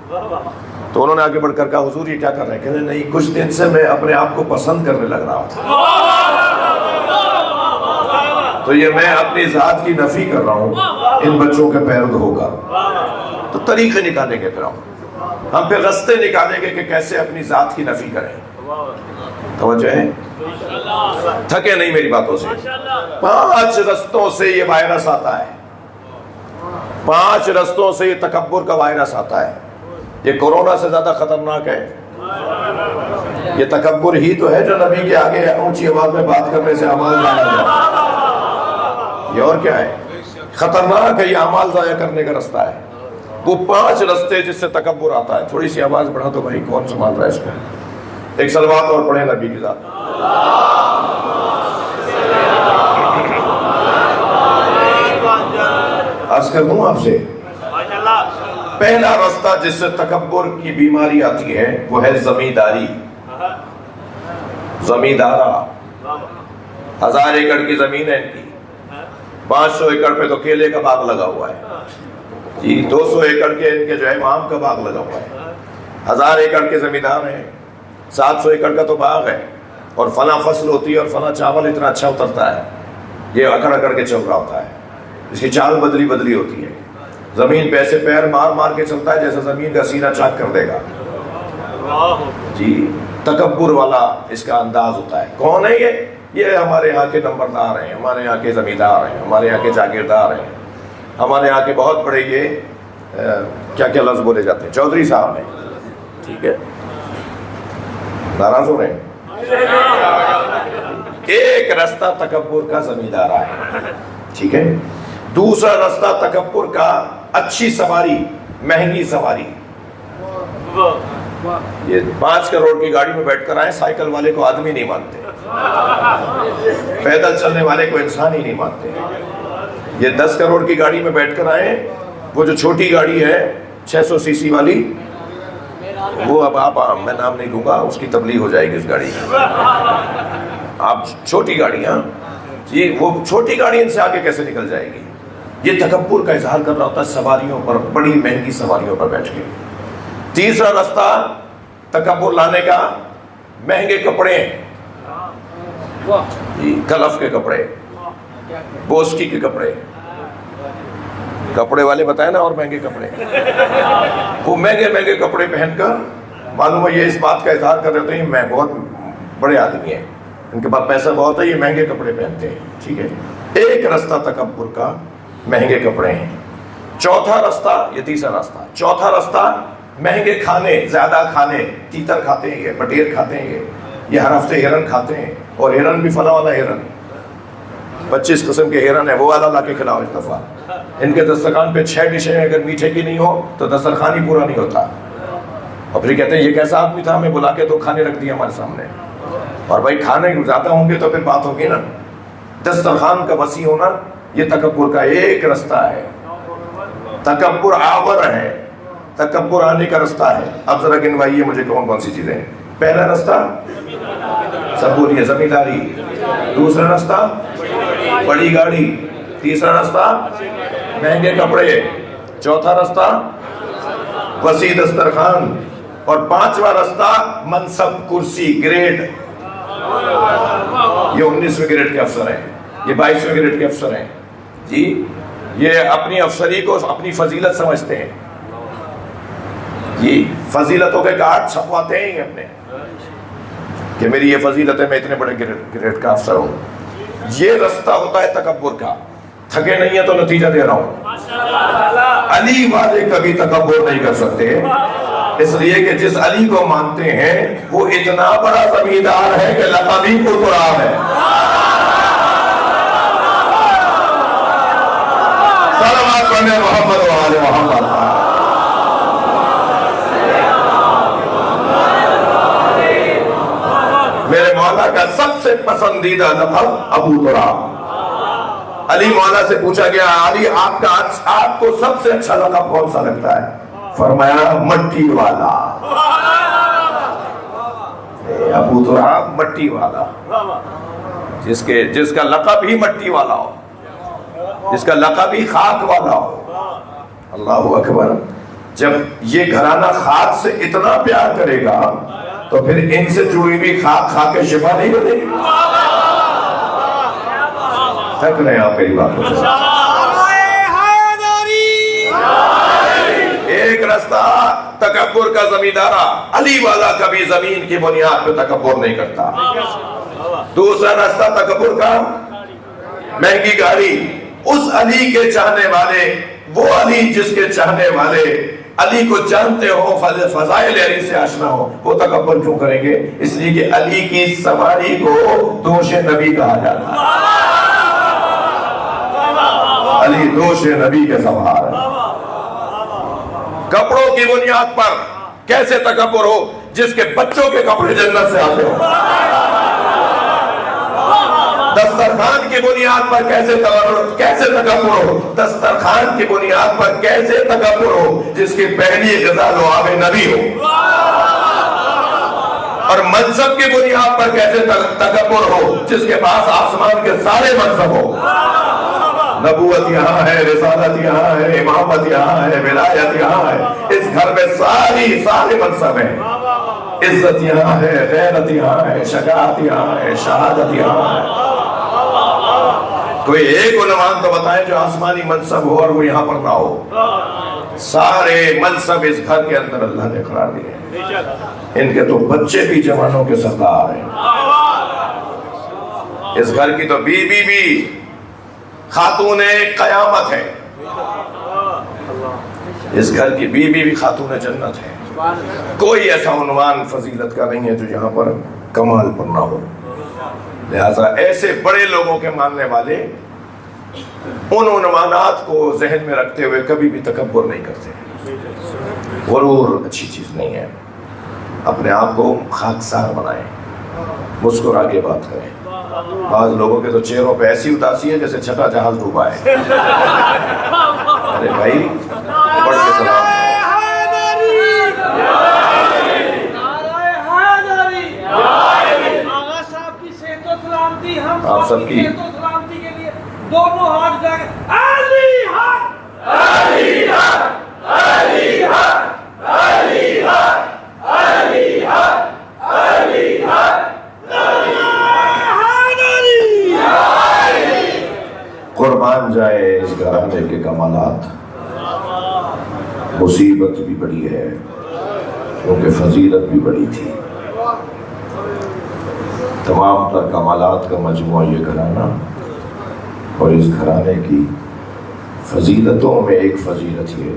تو انہوں نے آگے بڑھ کر کہا حضور یہ کیا کر رہے ہیں؟ کہتے ہیں نہیں، کچھ دن سے میں اپنے آپ کو پسند کرنے لگ رہا تھا، تو یہ میں اپنی ذات کی نفی کر رہا ہوں ان بچوں کے پیر دھو کر۔ تو طریقے نکالیں گے پھر ہم پھر رستے نکالیں گے کہ کیسے اپنی ذات کی نفی کریں۔ توجہ ہے، تھکے نہیں میری باتوں سے۔ 5 رستوں سے یہ وائرس آتا ہے، 5 رستوں سے یہ تکبر کا وائرس آتا ہے۔ یہ کورونا سے زیادہ خطرناک ہے۔ یہ تکبر ہی تو ہے جو نبی کے آگے اونچی آواز میں بات کرنے سے اعمال ضائع ہو جائے۔ یہ اور کیا ہے؟ خطرناک ہے، یہ اعمال ضائع کرنے کا رستہ ہے۔ وہ 5 رستے جس سے تکبر آتا ہے۔ تھوڑی سی آواز بڑھا تو بھائی کون سنبھال رہا ہے اس کو؟ ایک صلوات اور پڑھیں نبی کی ذات۔ عرض کر دوں آپ سے، پہلا راستہ جس سے تکبر کی بیماری آتی ہے وہ ہے زمینداری، زمیندارہ۔ 1000 ایکڑ کی زمین ہے ان کی، 500 ایکڑ پہ تو کیلے کا باغ لگا ہوا ہے جی، 200 ایکڑ کے ان کے جو ہے آم کا باغ لگا ہوا ہے، 1000 ایکڑ کے زمیندار ہیں، 700 ایکڑ کا تو باغ ہے، اور فلاں فصل ہوتی ہے اور فلاں چاول اتنا اچھا اترتا ہے، یہ اکڑ اکڑ کے چل رہا ہوتا ہے، اس کی چال بدلی ہوتی ہے، زمین پہ ایسے پیر مار کے چلتا ہے جیسے زمین کا سینہ چاک کر دے گا جی۔ تکبر والا اس کا انداز ہوتا ہے۔ کون ہے یہ ہمارے یہاں کے نمبردار ہیں، ہمارے یہاں کے زمیندار ہیں، ہمارے یہاں کے جاگیردار ہیں، ہمارے یہاں کے بہت بڑے یہ کیا کیا لفظ بولے جاتے ہیں، چودھری صاحب ہیں، ٹھیک ہے، ناراض ہو رہے ہیں۔ ایک راستہ تکبر کا زمیندارہ ہے، ٹھیک ہے۔ دوسرا راستہ تکبر کا اچھی سواری، مہنگی سواری۔ یہ 5 کروڑ کی گاڑی میں بیٹھ کر آئے، سائیکل والے کو آدمی نہیں مانتے، پیدل چلنے والے کو انسان ہی نہیں مانتے۔ یہ 10 کروڑ کی گاڑی میں بیٹھ کر آئے، وہ جو چھوٹی گاڑی ہے 600 سی سی والی، وہ اب آپ، میں نام نہیں لوں گا، اس کی تبلیغ ہو جائے گی اس گاڑی کی۔ آپ چھوٹی گاڑیاں جی، وہ چھوٹی گاڑی ان سے آگے کیسے نکل جائے گی؟ یہ تکبر کا اظہار کر رہا ہوتا ہے سواریوں پر، بڑی مہنگی سواریوں پر بیٹھ کے۔ تیسرا راستہ تکبر لانے کا، مہنگے کپڑے جی، کلف کے کپڑے، بوسکی کے کپڑے والے بتائے نا، اور مہنگے کپڑے، وہ مہنگے کپڑے پہن کر معلوم ہے یہ اس بات کا اظہار کر رہے ہوتے ہیں میں بہت بڑے آدمی ہیں، ان کے پاس پیسہ بہت ہے، یہ مہنگے کپڑے پہنتے ہیں، ٹھیک ہے۔ ایک راستہ تکبر کا مہنگے کپڑے ہیں۔ چوتھا راستہ، یہ تیسرا راستہ، چوتھا راستہ مہنگے کھانے، زیادہ کھانے، تیتر کھاتے ہیں، یہ بٹیر کھاتے ہیں، یہ ہر ہفتے ہرن کھاتے ہیں، اور ہرن بھی فلاں والا ہرن، 25 قسم کے ہرن ہے، وہ والا لا کے کھلاؤ اس دفعہ۔ ان کے دسترخوان پہ 6 ڈشیں اگر میٹھے کی نہیں ہو تو دسترخوان ہی پورا نہیں ہوتا، اور پھر کہتے ہیں یہ کیسا آدمی تھا، ہمیں بلا کے 2 کھانے رکھ دیے ہمارے سامنے، اور بھائی کھانے زیادہ ہوں گے تو پھر بات ہوگی نا۔ دسترخوان کا وسیع ہونا یہ تکبر کا ایک راستہ ہے۔ تکبر آور ہے، تکبر آنے کا راستہ ہے۔ اب ذرا گنوائیے مجھے کون سی چیزیں ہیں۔ پہلا راستہ سب بولیے زمینداری، دوسرا راستہ بڑی گاڑی، تیسرا راستہ مہنگے کپڑے، چوتھا راستہ وسیع دسترخوان، اور 5واں راستہ منصب، کرسی، گریڈ۔ یہ 19ویں گریڈ کے افسر ہیں، یہ 22ویں گریڈ کے افسر ہیں جی، یہ اپنی افسری کو اپنی فضیلت سمجھتے ہیں جی، فضیلتوں کے کارڈ چھپواتے ہیں اپنے کہ میری یہ فضیلت ہے، میں اتنے بڑے گریڈ کا افسر ہوں۔ یہ راستہ ہوتا ہے تکبر کا۔ تھکے نہیں ہیں تو نتیجہ دے رہا ہوں، علی والے کبھی تکبر نہیں کر سکتے، اس لیے کہ جس علی کو مانتے ہیں وہ اتنا بڑا زمیندار ہے کہ لقب ہی کو تراب ہے۔ صلوات پڑھنے محمد و آل محمد۔ میرے مولا کا سب سے پسندیدہ لقب ابو تراب۔ علی مولا سے پوچھا گیا، علی آپ کو سب سے اچھا لقب کون سا لگتا ہے؟ فرمایا مٹی والا۔ ابو تراب مٹی والا، جس کا لقب ہی مٹی والا ہو، جس کا لقب ہی خاک والا ہو۔ اللہ اکبر۔ جب یہ گھرانہ خاک سے اتنا پیار کرے گا تو پھر ان سے جڑی بھی خاک کھا کے شفا نہیں بنے گی۔ تھک رہے ہیں آپ میری بات کو؟ ایک رستہ تکبر کا زمیندارہ، علی والا کبھی زمین کی بنیاد پہ تکبر نہیں کرتا۔ دوسرا رستہ تکبر کا، مہنگی گاڑی، اس علی کے چاہنے والے، وہ علی جس کے چاہنے والے علی کو جانتے ہو، فضائل علی سے آشنا ہو، وہ تکبر کیوں کریں گے؟ اس لیے کہ علی کی سواری کو دوش نبی کہا جاتا ہے۔ علی دوش نبی کے سوار ہے۔ کپڑوں کی بنیاد پر کیسے تکبر ہو جس کے بچوں کے کپڑے جنت سے آتے ہو؟ دسترخوان کی بنیاد پر کیسے تکبر ہو؟ دسترخوان کی بنیاد پر کیسے تکبر ہو جس کی پہلی غذا لعاب نبی ہو؟ اور منصب کی بنیاد پر کیسے تکبر ہو جس کے پاس آسمان کے سارے منصب ہو؟ نبوت یہاں ہے، رسالت یہاں ہے، امامت یہاں ہے، ولایت یہاں ہے۔ اس گھر میں سارے منصب ہیں۔ عزت یہاں ہے، غیرت یہاں ہے، شجاعت یہاں ہے، شہادت یہاں ہے۔ کوئی ایک عنوان تو بتائیں جو آسمانی منصب ہو اور وہ یہاں پر نہ ہو۔ سارے منصب اس گھر کے اندر اللہ نے قرار دیے۔ ان کے تو بچے بھی جوانوں کے سردار ہیں۔ اس گھر کی تو بیوی بھی خاتون قیامت ہے، اس گھر کی بیوی بھی خاتون جنت ہے۔ کوئی ایسا عنوان فضیلت کا نہیں ہے جو یہاں پر کمال پر نہ ہو۔ لہذا ایسے بڑے لوگوں کے ماننے والے ان عنوانات کو ذہن میں رکھتے ہوئے کبھی بھی تکبر نہیں کرتے۔ غرور اچھی چیز نہیں ہے۔ اپنے آپ کو خاکسار بنائیں، مسکرا کے بات کریں۔ بعض لوگوں کے تو چہروں پہ ایسی اداسی ہے جیسے چھٹا جہاز ڈوبا ہے۔ ارے بھائی پڑھ کے سلام۔ آپ سب کی سلامتی کے لیے دونوں ہاتھ جا کے علی حق، علی حق، علی حق، علی حق، علی حق، علی حق، قربان جائے اس گھرانے کے کمالات۔ مصیبت بھی بڑی ہے کیونکہ فضیلت بھی بڑی تھی۔ تمام تر کمالات کا مجموعہ یہ گھرانہ، اور اس گھرانے کی فضیلتوں میں ایک فضیلت یہ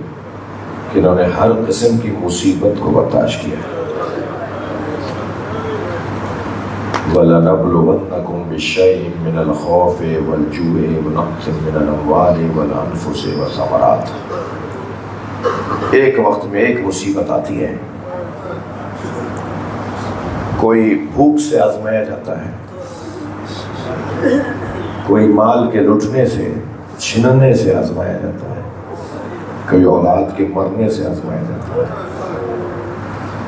کہ انہوں نے ہر قسم کی مصیبت کو برداشت کیا ہے۔ وَلَنَبْلُوَنَّكُمْ بِالشَّيْءٍ مِّنَ الْخَوْفِ وَالْجُوعِ وَنَقْصٍ مِّنَ الْأَمْوَالِ وَالْأَنفُسِ وَالثَّمَرَاتِ۔ ایک وقت میں ایک مصیبت آتی ہے، کوئی بھوک سے آزمایا جاتا ہے، کوئی مال کے لٹنے سے چھننے سے آزمایا جاتا ہے، کوئی اولاد کے مرنے سے آزمایا جاتا ہے،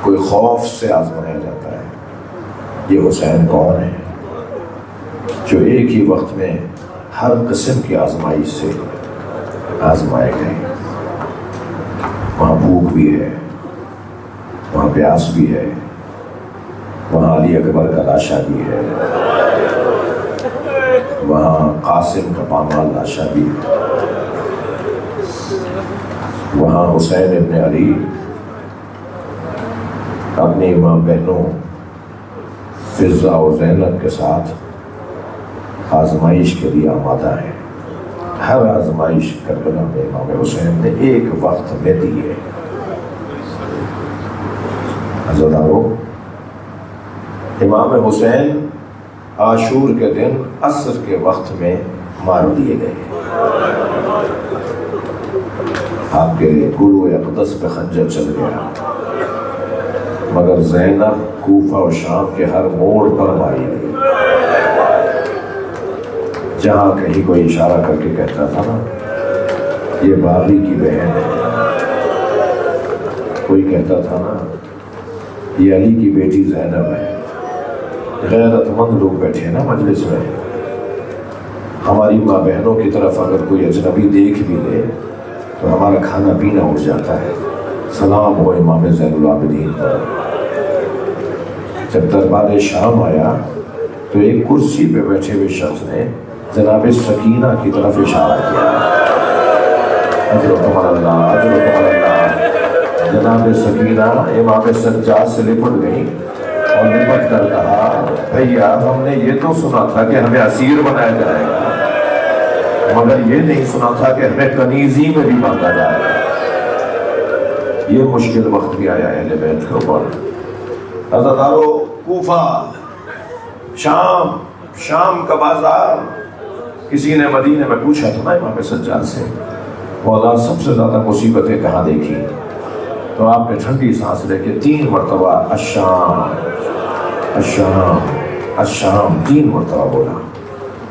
کوئی خوف سے آزمایا جاتا ہے۔ یہ حسین کون ہے جو ایک ہی وقت میں ہر قسم کی آزمائش سے آزمائے گئے۔ وہاں بھوک بھی ہے، وہاں پیاس بھی ہے، وہاں علی اکبر کا لاشا بھی ہے، وہاں قاسم کا پامال لاشا بھی ہے، وہاں حسین ابن علی اپنی ماں بہنوں فضہ و زینب کے ساتھ آزمائش کے لیے آمادہ ہے۔ ہر آزمائش کربلا میں امام حسین نے ایک وقت میں دی ہے۔ عزیزانو، امام حسین عاشور کے دن عصر کے وقت میں مار دیے گئے۔ آپ کے گلو اقدس پہ خنجر چل گیا، مگر زینب کوفہ و شام کے ہر موڑ پر ماری گئی۔ جہاں کہیں کوئی اشارہ کر کے کہتا تھا نا یہ باغی کی بہن ہے، کوئی کہتا تھا نا یہ علی کی بیٹی زینب ہے، غیرت مند لوگ بیٹھے ہیں نا مجلس میں، ہماری ماں بہنوں کی طرف اگر کوئی اجنبی دیکھ بھی لے تو ہمارا کھانا پینا اٹھ جاتا ہے۔ سلام ہو امام زین العابدین پر۔ جب دربار شام آیا تو ایک کرسی پہ بیٹھے ہوئے شخص نے جناب سکینہ کی طرف اشارہ کیا، اجرکم اللہ، اجرکم اللہ۔ جناب سکینہ امام سجاد سے لپٹ گئی اور لپٹ کر کہا بھیا ہم نے یہ تو سنا تھا کہ ہمیں اسیر بنایا جائے گا، مگر یہ نہیں سنا تھا کہ ہمیں کنیزی میں بھی مانگا جائے گا۔ یہ مشکل وقت بھی آیا اہل بیت کے اوپر۔ عزیزانو، کوفہ، شام کا بازار، کسی نے مدینے میں پوچھا تھا نا امام سجاد سے مولا سب سے زیادہ مصیبتیں کہاں دیکھی، تو آپ نے ٹھنڈی سانس لے کے 3 مرتبہ الشام الشام الشام 3 مرتبہ بولا۔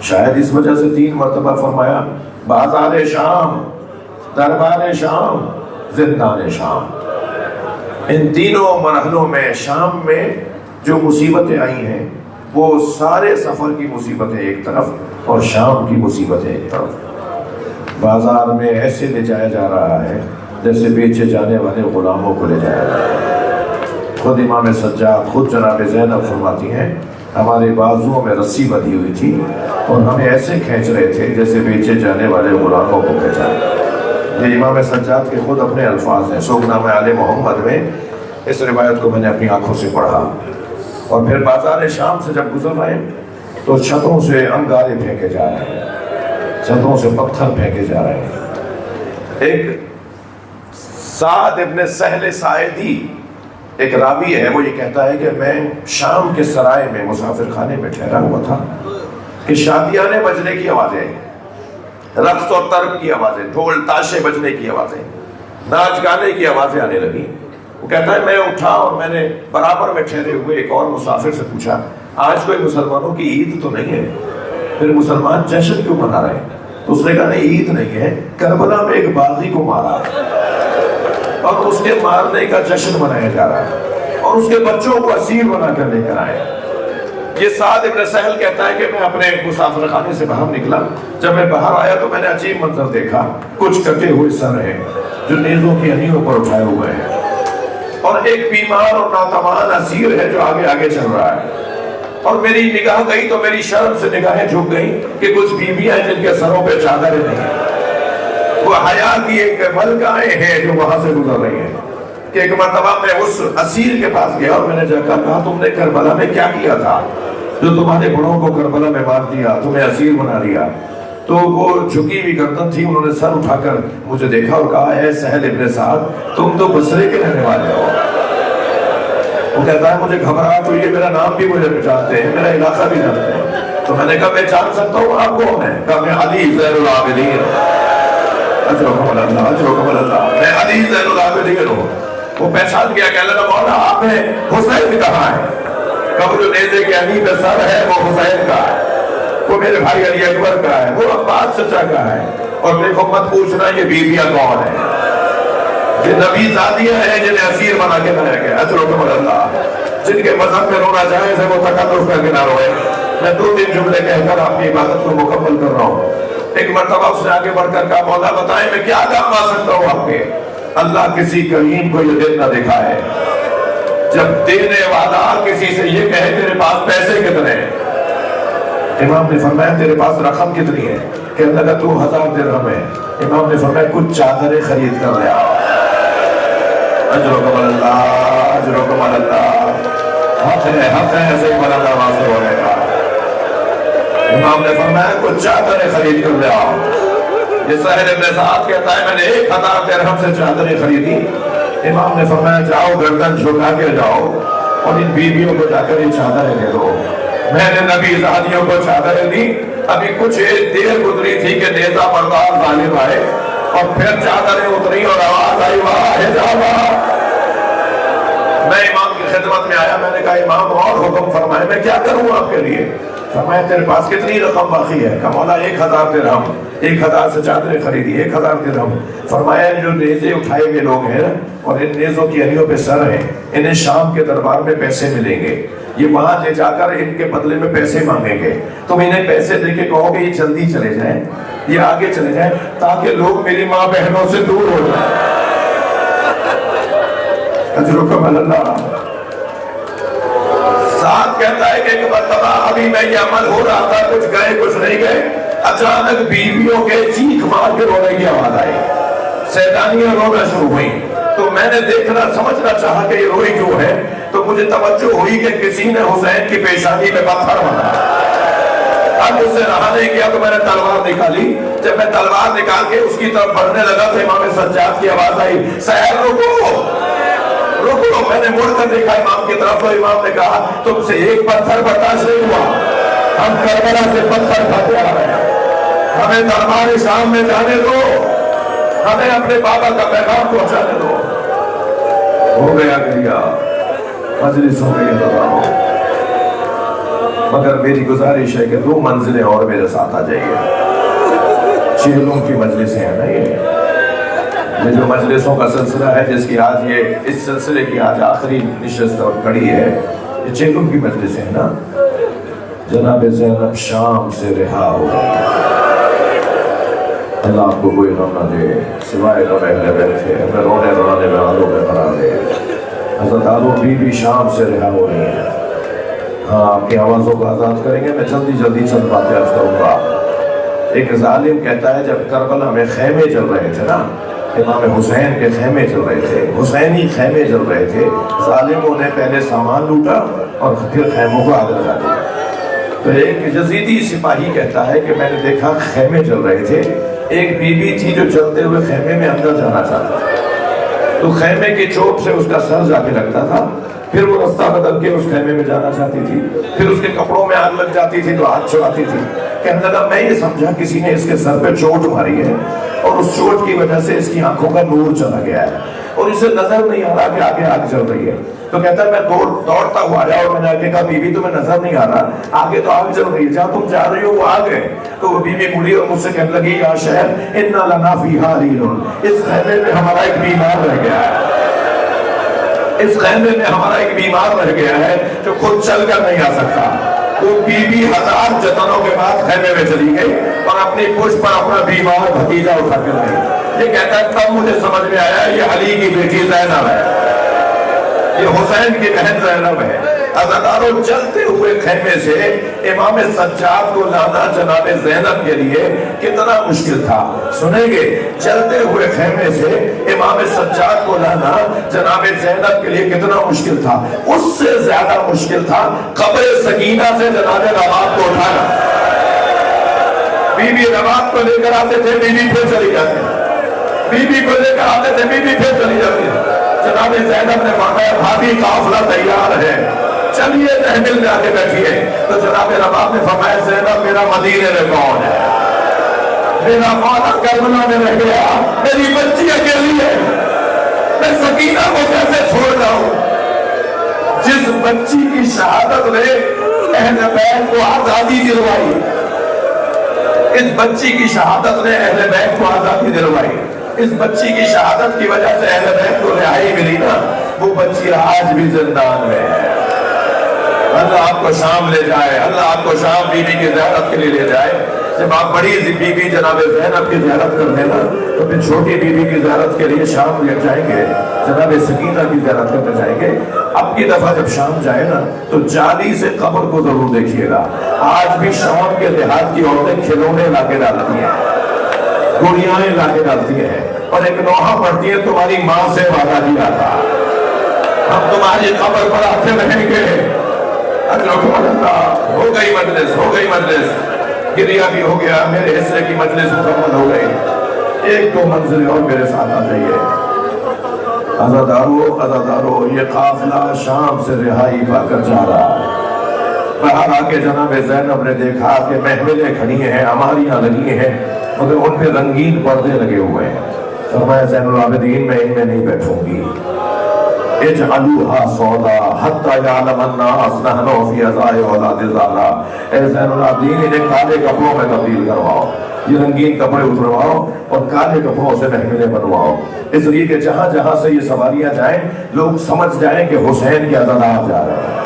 شاید اس وجہ سے 3 مرتبہ فرمایا بازار شام، دربار شام، زندان شام۔ ان تینوں مرحلوں میں شام میں جو مصیبتیں آئی ہیں وہ سارے سفر کی مصیبتیں ایک طرف اور شام کی مصیبتیں ایک طرف۔ بازار میں ایسے لے جایا جا رہا ہے جیسے بیچے جانے والے غلاموں کو لے جایا جا رہا ہے۔ خود امام سجاد، خود جناب زینب فرماتی ہیں ہمارے بازوؤں میں رسی بندھی ہوئی تھی اور ہمیں ایسے کھینچ رہے تھے جیسے بیچے جانے والے غلاموں کو کھینچا۔ یہ امام سجاد کے خود اپنے الفاظ ہیں۔ سوگنامہ آل محمد میں اس روایت کو میں نے اپنی آنکھوں سے پڑھا۔ اور پھر بازار شام سے جب گزر رہے ہیں تو چھتوں سے انگارے پھینکے جا رہے ہیں، چھتوں سے پتھر پھینکے جا رہے ہیں۔ ایک سعد ابن سہل ساعدی ایک راوی ہے، وہ یہ کہتا ہے کہ میں شام کے سرائے میں مسافر خانے میں ٹھہرا ہوا تھا کہ شادیانے بجنے کی آوازیں، رقص اور طرب کی آوازیں، ڈھول تاشے بجنے کی آوازیں، ناچ گانے کی آوازیں آنے لگی۔ وہ کہتا ہے میں اٹھا اور میں نے برابر میں ٹھہرے ہوئے ایک اور مسافر سے پوچھا آج کوئی مسلمانوں کی عید تو نہیں ہے، پھر مسلمان جشن کیوں منا رہے ہیں؟ تو اس نے کہا نہیں عید نہیں ہے، کربلا میں ایک باغی کو مارا اور اس کے مارنے کا جشن منایا جا رہا ہے اور اس کے بچوں کو اسیر بنا کر لے کر آئے۔ یہ سعد ابن سہل کہتا ہے کہ میں اپنے مسافر خانے سے باہر نکلا، جب میں باہر آیا تو میں نے عجیب منظر دیکھا، کچھ کٹے ہوئے سر ہیں جو نیزوں کی انیوں پر اٹھائے ہوئے ہیں اور ایک بیمار اور ناتوان اسیر ہے جو آگے آگے چل رہا ہے۔ اور میری نگاہ گئی تو میری شرم سے نگاہیں جھک گئیں کہ کچھ بیویاں ہیں جن کے سروں پہ چادریں نہیں ہیں، وہ حیا کی ایک ملکائیں ہیں جو وہاں سے گزر رہی ہیں۔ کہ ایک مرتبہ میں اس اسیر کے پاس گیا اور میں نے جا کر کہا تم نے کربلا میں کیا کیا تھا جو تمہارے بڑوں کو کربلا میں مار دیا، تمہیں اسیر بنا لیا؟ تو وہ جھکی ہوئی گردن تھی، انہوں نے سر اٹھا کر مجھے دیکھا اور کہا اے سہل ابن سعد تم تو بصرے کے رہنے والے ہو۔ وہ کہتا ہے مجھے گھبراہٹ ہوئی ہے، میرا نام بھی مجھے پہچانتے ہیں، میرا علاقہ بھی جانتے ہیں۔ تو میں نے کہا میں جان سکتا ہوں آپ کون ہیں؟ کہا میں علی زین العابدین، اجرکم اللہ، اجرکم اللہ، میں علی زین العابدین ہوں۔ وہ پہچان گیا، کہنے لگا مولا آپ نے حسین کہا ہے؟ کہا جو نیزے کے علی پہ سر ہے وہ حسین کا ہے، وہ میرے بھائی علی اکبر کا ہے، وہ عباس چچا کا ہے، اور دیکھو مت پوچھنا یہ بیویاں کون ہیں، یہ نبی زادیاں ہیں جنہیں اسیر بنا کے لایا گیا۔ اجرکم اللہ، جن کے مذہب میں رونا جائز ہے وہ تکلف کر کے نہ روئے۔ میں 2-3 جملے کہہ کر اپنی عبادت کو مکمل کر رہا ہوں۔ ایک مرتبہ اس نے آگے بڑھ کر کہا مولا بتائیں میں کیا کام آ سکتا ہوں آپ کے؟ اللہ کسی کریم کو یہ دن نہ دکھائے جب دینے والا کسی سے یہ کہے تیرے پاس پیسے کتنے ہیں؟ امام نے فرمایا تیرے پاس رقم کتنی ہے؟ کہنے لگا 2000 درہم ہے۔ امام نے فرمایا کچھ چادریں خرید کر لے آؤ۔ اجرکم اللہ، اجرکم اللہ، حق ہے ایسے ہی بنا واسطے ہونے کا۔ امام نے فرمایا کچھ چادریں خرید کر لے آؤ۔ یہ سہل ابن سعد کہتا ہے میں نے 1000 درہم سے چادریں خریدی. امام نے فرمایا جاؤ گردن جھکا کے جاؤ اور ان بیویوں کو جا کر یہ چادریں دے دو. میں نے نبی زادیوں کو چادریں دی. ابھی کچھ دیر گزری تھی کہ نیزہ بردار ظالم آئے اور پھر چادریں اتری اور آواز آئی واہ حجابہ. میں امام کی خدمت میں آیا. میں نے کہا امام اور حکم فرمائے میں کیا کروں آپ کے لیے؟ فرمایا تیرے پاس کتنی رقم باقی ہے؟ کہا مولا 1000 درہم. 1000 سے چادریں خریدی 1000 درہم. فرمایا جو نیزے اٹھائے ہوئے لوگ ہیں اور ان نیزوں کی اریوں پہ سر ہیں انہیں شام کے دربار میں پیسے ملیں گے. یہ وہاں لے جا کر ان کے بدلے میں پیسے مانگیں گے. تم انہیں پیسے دے کے کہو گے یہ جلدی چلے جائیں, یہ آگے چلے جائیں تاکہ لوگ میری ماں بہنوں سے دور ہو جائیں. اجرکم اللہ. ساتھ کہتا ہے کہ ایک مرتبہ ابھی میں یہ عمل ہو رہا تھا, کچھ گئے کچھ نہیں گئے, اچانک بیویوں کے چیخ مار کے رونے کی آواز آئی. سیدانیاں رونا شروع ہوئیں. تو میں نے دیکھنا سمجھنا چاہا کہ یہ روئی کیوں ہے. تو مجھے توجہ ہوئی کہ کسی نے حسین کی پیشانی میں پتھر مارا. اب اس سے رہا نہیں کیا تو میں نے تلوار نکالی. جب میں تلوار نکال کے اس کی طرف بڑھنے لگا تو امام سجاد کی آواز آئی سحر رکو رکو. میں نے مڑ کر دیکھا امام کی طرف تو امام نے کہا تم سے ایک پتھر برداشت نہیں ہوا, ہم کربلا سے پتھر کھاتے آ رہے ہیں, ہمیں دربار شام میں جانے دو, ہمیں اپنے بابا کا پیغام پہنچانے دو. ہو گیا گریا, مجلس ہو گئی دباؤ, مگر میری گزارش ہے کہ 2 منزلیں اور میرے ساتھ آ جائیے. چیلوں کی مجلسیں ہیں نا یہ جو مجلسوں کا سلسلہ ہے جس کی آج یہ اس سلسلے کی آج آخری نشست اور کڑی ہے, یہ چیلوں کی مجلسیں ہیں نا. جناب زینب شام سے رہا ہو گئی. اللہ آپ کو کوئی غم نہ دے سوائے غم اہل بیت کے. ہمیں رونے رونے میں آلوں میں قرار دے. حضرت آلو بی شام سے رہا ہو رہی ہیں. ہاں آپ کی آوازوں کو آزاد کریں گے. میں جلدی چند باتیں عرض کروں گا. ایک ظالم کہتا ہے جب کربلا میں خیمے چل رہے تھے نا, امام حسین کے خیمے چل رہے تھے, حسینی خیمے چل رہے تھے, ظالموں نے پہلے سامان لوٹا اور پھر خیموں کو آگ لگا دیا. تو ایک یزیدی سپاہی کہتا ہے کہ میں نے دیکھا خیمے چل رہے تھے, ایک بی بی تھی جو چلتے ہوئے خیمے میں اندر جانا چاہتا تھا. تو خیمے کی چوٹ سے اس کا سر جا کے لگتا تھا, پھر وہ رستہ بدل کے اس خیمے میں جانا چاہتی تھی, پھر اس کے کپڑوں میں آگ لگ جاتی تھی تو ہاتھ چھڑاتی تھی. کہنے لگا میں یہ سمجھا کسی نے اس کے سر پہ چوٹ ماری ہے اور اس چوٹ کی وجہ سے اس کی آنکھوں کا نور چلا گیا ہے اور اسے نظر نہیں آ رہا کہ آگے آگ چل رہی ہے. تو کہتا ہے میں دوڑتا ہوا آیا اور میں نے آگے کہا بی بی تمہیں نظر نہیں آ رہا, آگے تو آگ چل رہی ہے, جہاں تم جا رہی ہو وہ آگ ہے. تو وہ بی بی مڑی اور مجھ سے کہنے لگی یا شہر انا لنا فیہا ریل, اس خیمے میں ہمارا ایک بیمار رہ گیا ہے, اس خیمے میں ہمارا ایک بیمار رہ گیا ہے جو خود چل کر نہیں آ سکتا. وہ بی بی 1000 جتنوں کے بعد خیمے میں چلی گئی اور اپنی پشت پر اپنا بیمار بھتیجا اٹھا کر گئی. یہ کہتا ہے تب مجھے سمجھ میں آیا یہ علی کی بیٹی زینب ہے, یہ حسین کی بہن زینب ہے. عزاداروں چلتے ہوئے خیمے سے امام سجاد کو لانا جناب زینب کے لیے کتنا مشکل تھا. سنیں گے, چلتے ہوئے خیمے سے امام سجاد کو لانا جناب زینب کے لیے کتنا مشکل تھا. اس سے زیادہ مشکل تھا قبر سکینہ سے جناب رباب کو اٹھانا. بی بی رباب کو لے کر آتے تھے, بی بی پھر چلی جاتی, بی بی کو لے کر آتے تھے, بی بی پھر چلی جاتی. جناب زینب نے فرمایا بھابھی قافلہ تیار ہے, چلیے تحمل میں آ کے بیٹھیے. تو جناب رباب نے فرمایا زینب میرا مدینے میں کون ہے, میرا مولا کربلا میں رہ گیا, میری بچی اکیلی ہے, میں سکینہ کو کیسے چھوڑ جاؤں. جس بچی کی شہادت نے اہل بیت کو آزادی دلوائی, اس بچی کی شہادت نے اہل بیت کو آزادی دلوائی, اس بچی کی شہادت کی وجہ سے اہل بیت کو رہائی ملی نا, وہ بچی آج بھی زندان میں ہے. اللہ آپ کو شام لے جائے, اللہ آپ کو شام بی بی کی زیارت کے لیے لے جائے. جب آپ بڑی بی بی جناب زینب کی زیارت کرتے نا تو پھر چھوٹی بی بی کی زیارت کے لیے شام لے جائیں گے, جناب سکینہ کی زیارت کرتے جائیں گے. اب کی دفعہ جب شام جائے نا تو جالی سے قبر کو ضرور دیکھیے گا. آج بھی شام کے دیہات کی عورتیں کھلونے لا کے ڈالتی ہیں, گڑیاں لا کے ڈالتی ہیں اور ایک نوحہ پڑھتی ہے تمہاری ماں سے وعدہ کیا تھا, ہم تمہاری قبر پر آتے رہیں گے. ہو گئی مجلس, ہو گئی مجلس. گریا بھی ہو گیا، میرے حصے کی مجلس مکمل ہو گئی، ایک دو منزل اور میرے ساتھ آ جائیے۔ عزادارو یہ قافلہ شام سے رہائی پا کر جا رہا ہے۔ باہر آ کے جناب زینب نے دیکھا کہ محملیں کھڑی ہیں، ہماریاں لگی ہیں، مگر ان پہ رنگین پردے لگے ہوئے ہیں۔ فرمایا زین العابدین میں ان میں نہیں بیٹھوں گی، اجعلوها سودا حتی یعلم الناس نحن فی ازائی اولاد زالا۔ اے زین العابدین انہیں کالے کپڑوں میں تبدیل کرواؤ، یہ رنگین کپڑے اترواؤ اور کالے کپڑوں سے محملیں بنواؤ، اس لیے کہ جہاں جہاں سے یہ سواریاں جائیں لوگ سمجھ جائیں کہ حسین کے عزادار جا رہے ہیں۔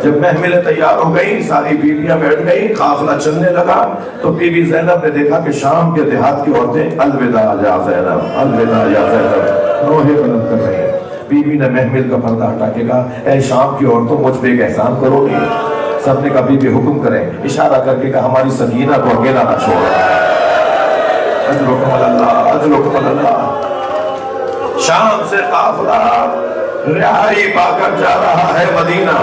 جب محملیں تیار ہو گئیں، ساری بیویاں بیٹھ گئیں، قافلہ چلنے لگا، تو بی بی زینب نے دیکھا کہ شام کے دیہات کی عورتیں الوداع یا زینب، الوداع یا زینب نوحے بلند کر رہی ہیں۔ بی بی نے محمل کا پردہ ہٹا کے کہا اے شام کی عورتوں مجھ پہ ایک احسان کرو گی؟ سب نے کہا بی بی حکم کریں، اشارہ کر کے کہا ہماری سکینہ کو اکیلا نہ چھوڑو۔ اجرکم اللہ، اجرکم اللہ۔ شام سے قافلہ رہائی پا کر جا رہا ہے مدینہ۔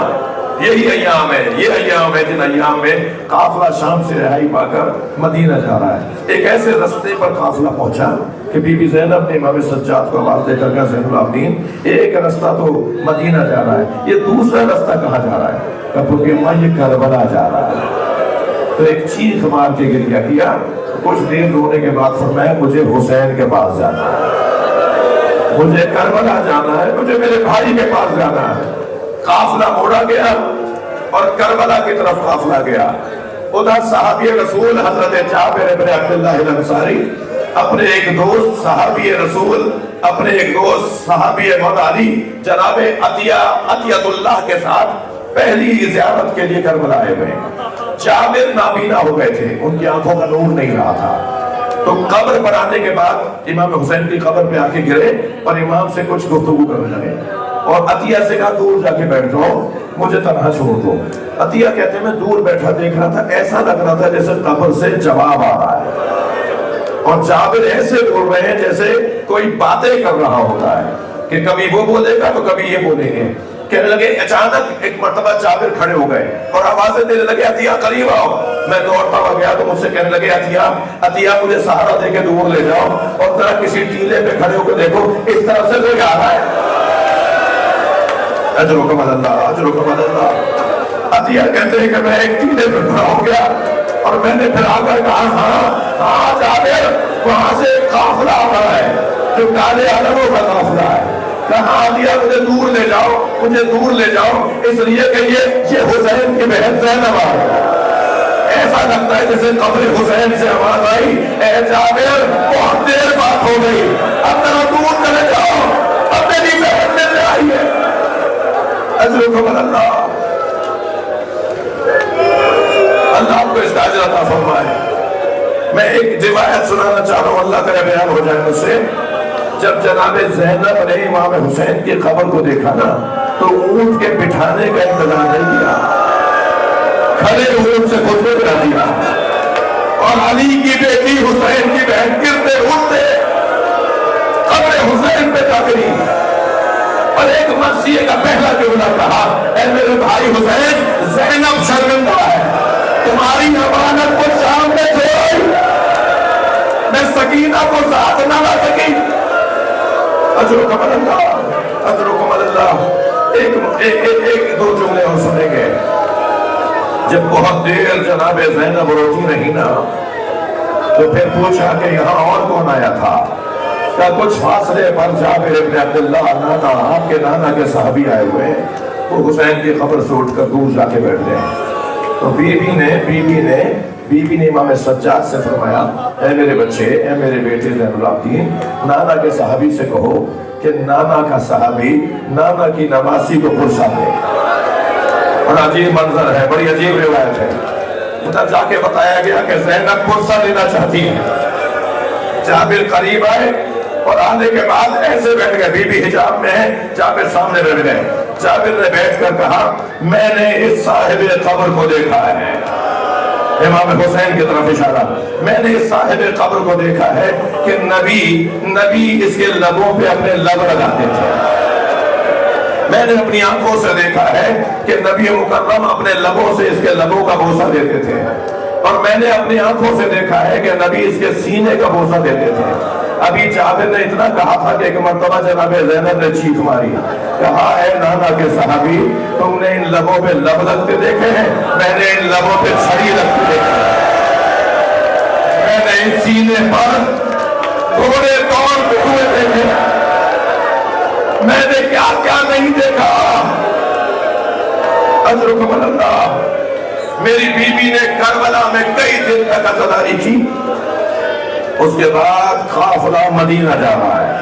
یہی ایام ہے، یہ ایام ہے جن ایام میں قافلہ شام سے رہائی پا کر مدینہ جا رہا ہے۔ ایک ایسے رستے پر قافلہ پہنچا کہ بی بی زینب نے امام سجاد کو آواز دے کر کہا زین العابدین ایک رستہ تو مدینہ جا رہا ہے، یہ دوسرا رستہ کہاں جا رہا ہے؟ کہا پھر یہ کربلا جا رہا ہے۔ تو ایک چیخ مار کے گریہ کیا، کچھ دیر رونے کے بعد فرمایا مجھے حسین کے پاس جانا ہے، مجھے کربلا جانا ہے، مجھے میرے بھائی کے پاس جانا ہے۔ قافلہ موڑا گیا اور کربلا کی طرف قافلہ گیا۔ ادھر صحابی رسول حضرت جابر بن عبداللہ الانصاری اپنے ایک دوست صحابی رسول، اپنے ایک دوست صحابی مولا علی جناب عطیت اللہ کے ساتھ پہلی زیارت کے لیے کربلا آئے ہوئے۔ جابر نابینا ہو گئے تھے، ان کی آنکھوں کا نور نہیں رہا تھا، تو قبر پر آنے کے بعد امام حسین کی قبر پہ آ کے گرے اور امام سے کچھ گفتگو کرنے لگے، اور عطیہ سے کہا دور جا کے بیٹھ جاؤ، مجھے تنہا چھوڑ دو۔ عطیہ کہتے ہیں میں دور بیٹھا دیکھ رہا تھا، ایسا لگ رہا تھا جیسے قبر سے جواب آ رہا ہے، اور جابر ایسے بول رہے ہیں جیسے کوئی باتیں کر رہا ہوتا ہے کہ کبھی وہ بولے گا تو کبھی یہ بولیں گے۔ کہنے لگے اچانک ایک مرتبہ جابر کھڑے ہو گئے اور آوازیں دینے لگے عطیہ قریب آؤ۔ میں دوڑتا ہوا گیا تو مجھ سے کہنے لگے عطیہ مجھے سہارا دے کے دور لے جاؤ، اور ذرا کسی ٹیلے پہ کھڑے ہو کے دیکھو اس طرف سے کوئی آ رہا ہے۔ اجرکم اللہ، اجرکم اللہ۔ عطیہ کہتے ہیں کہ میں ایک ٹیلے پہ کھڑا ہو گیا اور میں نے پھر آ کر کہا ہاں جابر وہاں سے ایک قافلہ آ رہا ہے جو کالے علموں کا قافلہ ہے۔ کہا عطیہ مجھے دور لے جاؤ، مجھے دور لے جاؤ، اس لیے کہ یہ حسین کی بہن زینب آ رہی ہے۔ ایسا لگتا ہے جیسے قبر حسین سے آواز آئی اے جابر بہت دیر بات ہو گئی، اب ذرا دور چلے جاؤ، اب میری بہن ملنے آئی ہے۔ اجرکم اللہ، اللہ آپ کو استاجر عطا فرمائے۔ میں ایک روایت سنانا چاہ رہا ہوں، اللہ کرے بیان ہو جائے مجھ سے۔ جب جناب زینب نے امام حسین کی قبر کو دیکھا نا تو اونٹ کے بٹھانے کا انتظام نہیں کیا، کھڑے اونٹ سے خود میں بٹھا دیا، اور علی کی بیٹی حسین کی بہن گرتے اٹھتے قبر حسین پہ جا گری، اور ایک مرثیے کا پہلا جملہ کہا اے میرے بھائی حسین زینب شرمندہ ہے، تمہاری امانت کو شام میں چھوڑی، میں سکینہ کو ساتھ نہ لا سکی۔ اجرکم اللہ، اجرکم اللہ۔ ایک دو جملے اور سنیں گے۔ جب بہت دیر جناب زینب روتی رہی نا تو پھر پوچھا کہ یہاں اور کون آیا تھا؟ کیا کچھ فاصلے پر جابر بن عبداللہ نانا، آپ کے نانا کے صحابی آئے ہوئے، وہ حسین کی قبر سے اٹھ کر دور جا کے بیٹھ گئے۔ تو بی بی نے امام سجاد سے فرمایا اے میرے بچے، اے میرے بیٹے زین العابدین، نانا کے صحابی سے کہو کہ نانا کا صحابی نانا کی نواسی کو پرسا دے۔ بڑا عجیب منظر ہے، بڑی عجیب روایت ہے۔ ادھر جا کے بتایا گیا کہ زینب پرسا لینا چاہتی ہے۔ جابر قریب آئے اور آنے کے بعد ایسے بیٹھ گئے، بی بی حجاب میں ہے، جابر سامنے بیٹھ گئے۔ جابر نے بیٹھ کر کہا میں نے اس صاحب قبر کو دیکھا ہے، امام حسین کی طرف اشارہ، میں نے اس صاحب قبر کو دیکھا ہے کہ نبی اس کے لبوں پہ اپنے لب لگاتے تھے۔ میں نے اپنی آنکھوں سے دیکھا ہے کہ نبی مکرم اپنے لبوں سے اس کے لبوں کا بوسہ دیتے تھے۔ اور میں نے اپنی آنکھوں سے دیکھا ہے کہ نبی اس کے سینے کا بوسہ دیتے تھے. ابھی جابر نے اتنا کہا تھا کہ ایک مرتبہ جناب زینب نے چیخ ماری, کہا اے نانا کے صحابی, تم نے ان لبوں پہ لب لگتے دیکھے ہیں, میں نے ان لبوں پہ چھڑی رکھتے دیکھے ہیں, میں نے ان سینے پر گھوڑے دوڑتے ہوئے دیکھے, میں نے کیا کیا نہیں دیکھا. اجرکم اللہ. میری بیوی نے کربلا میں کئی دن تک عزاداری کی, اس کے بعد قافلہ مدینہ جا رہا ہے.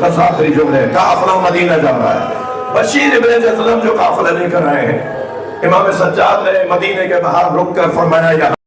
بس آخری جملے, قافلہ مدینہ جا رہا ہے. بشیر ابن جسلم جو قافلہ لے کر آئے ہیں, امام سجاد نے مدینے کے باہر رک کر فرمایا, یہاں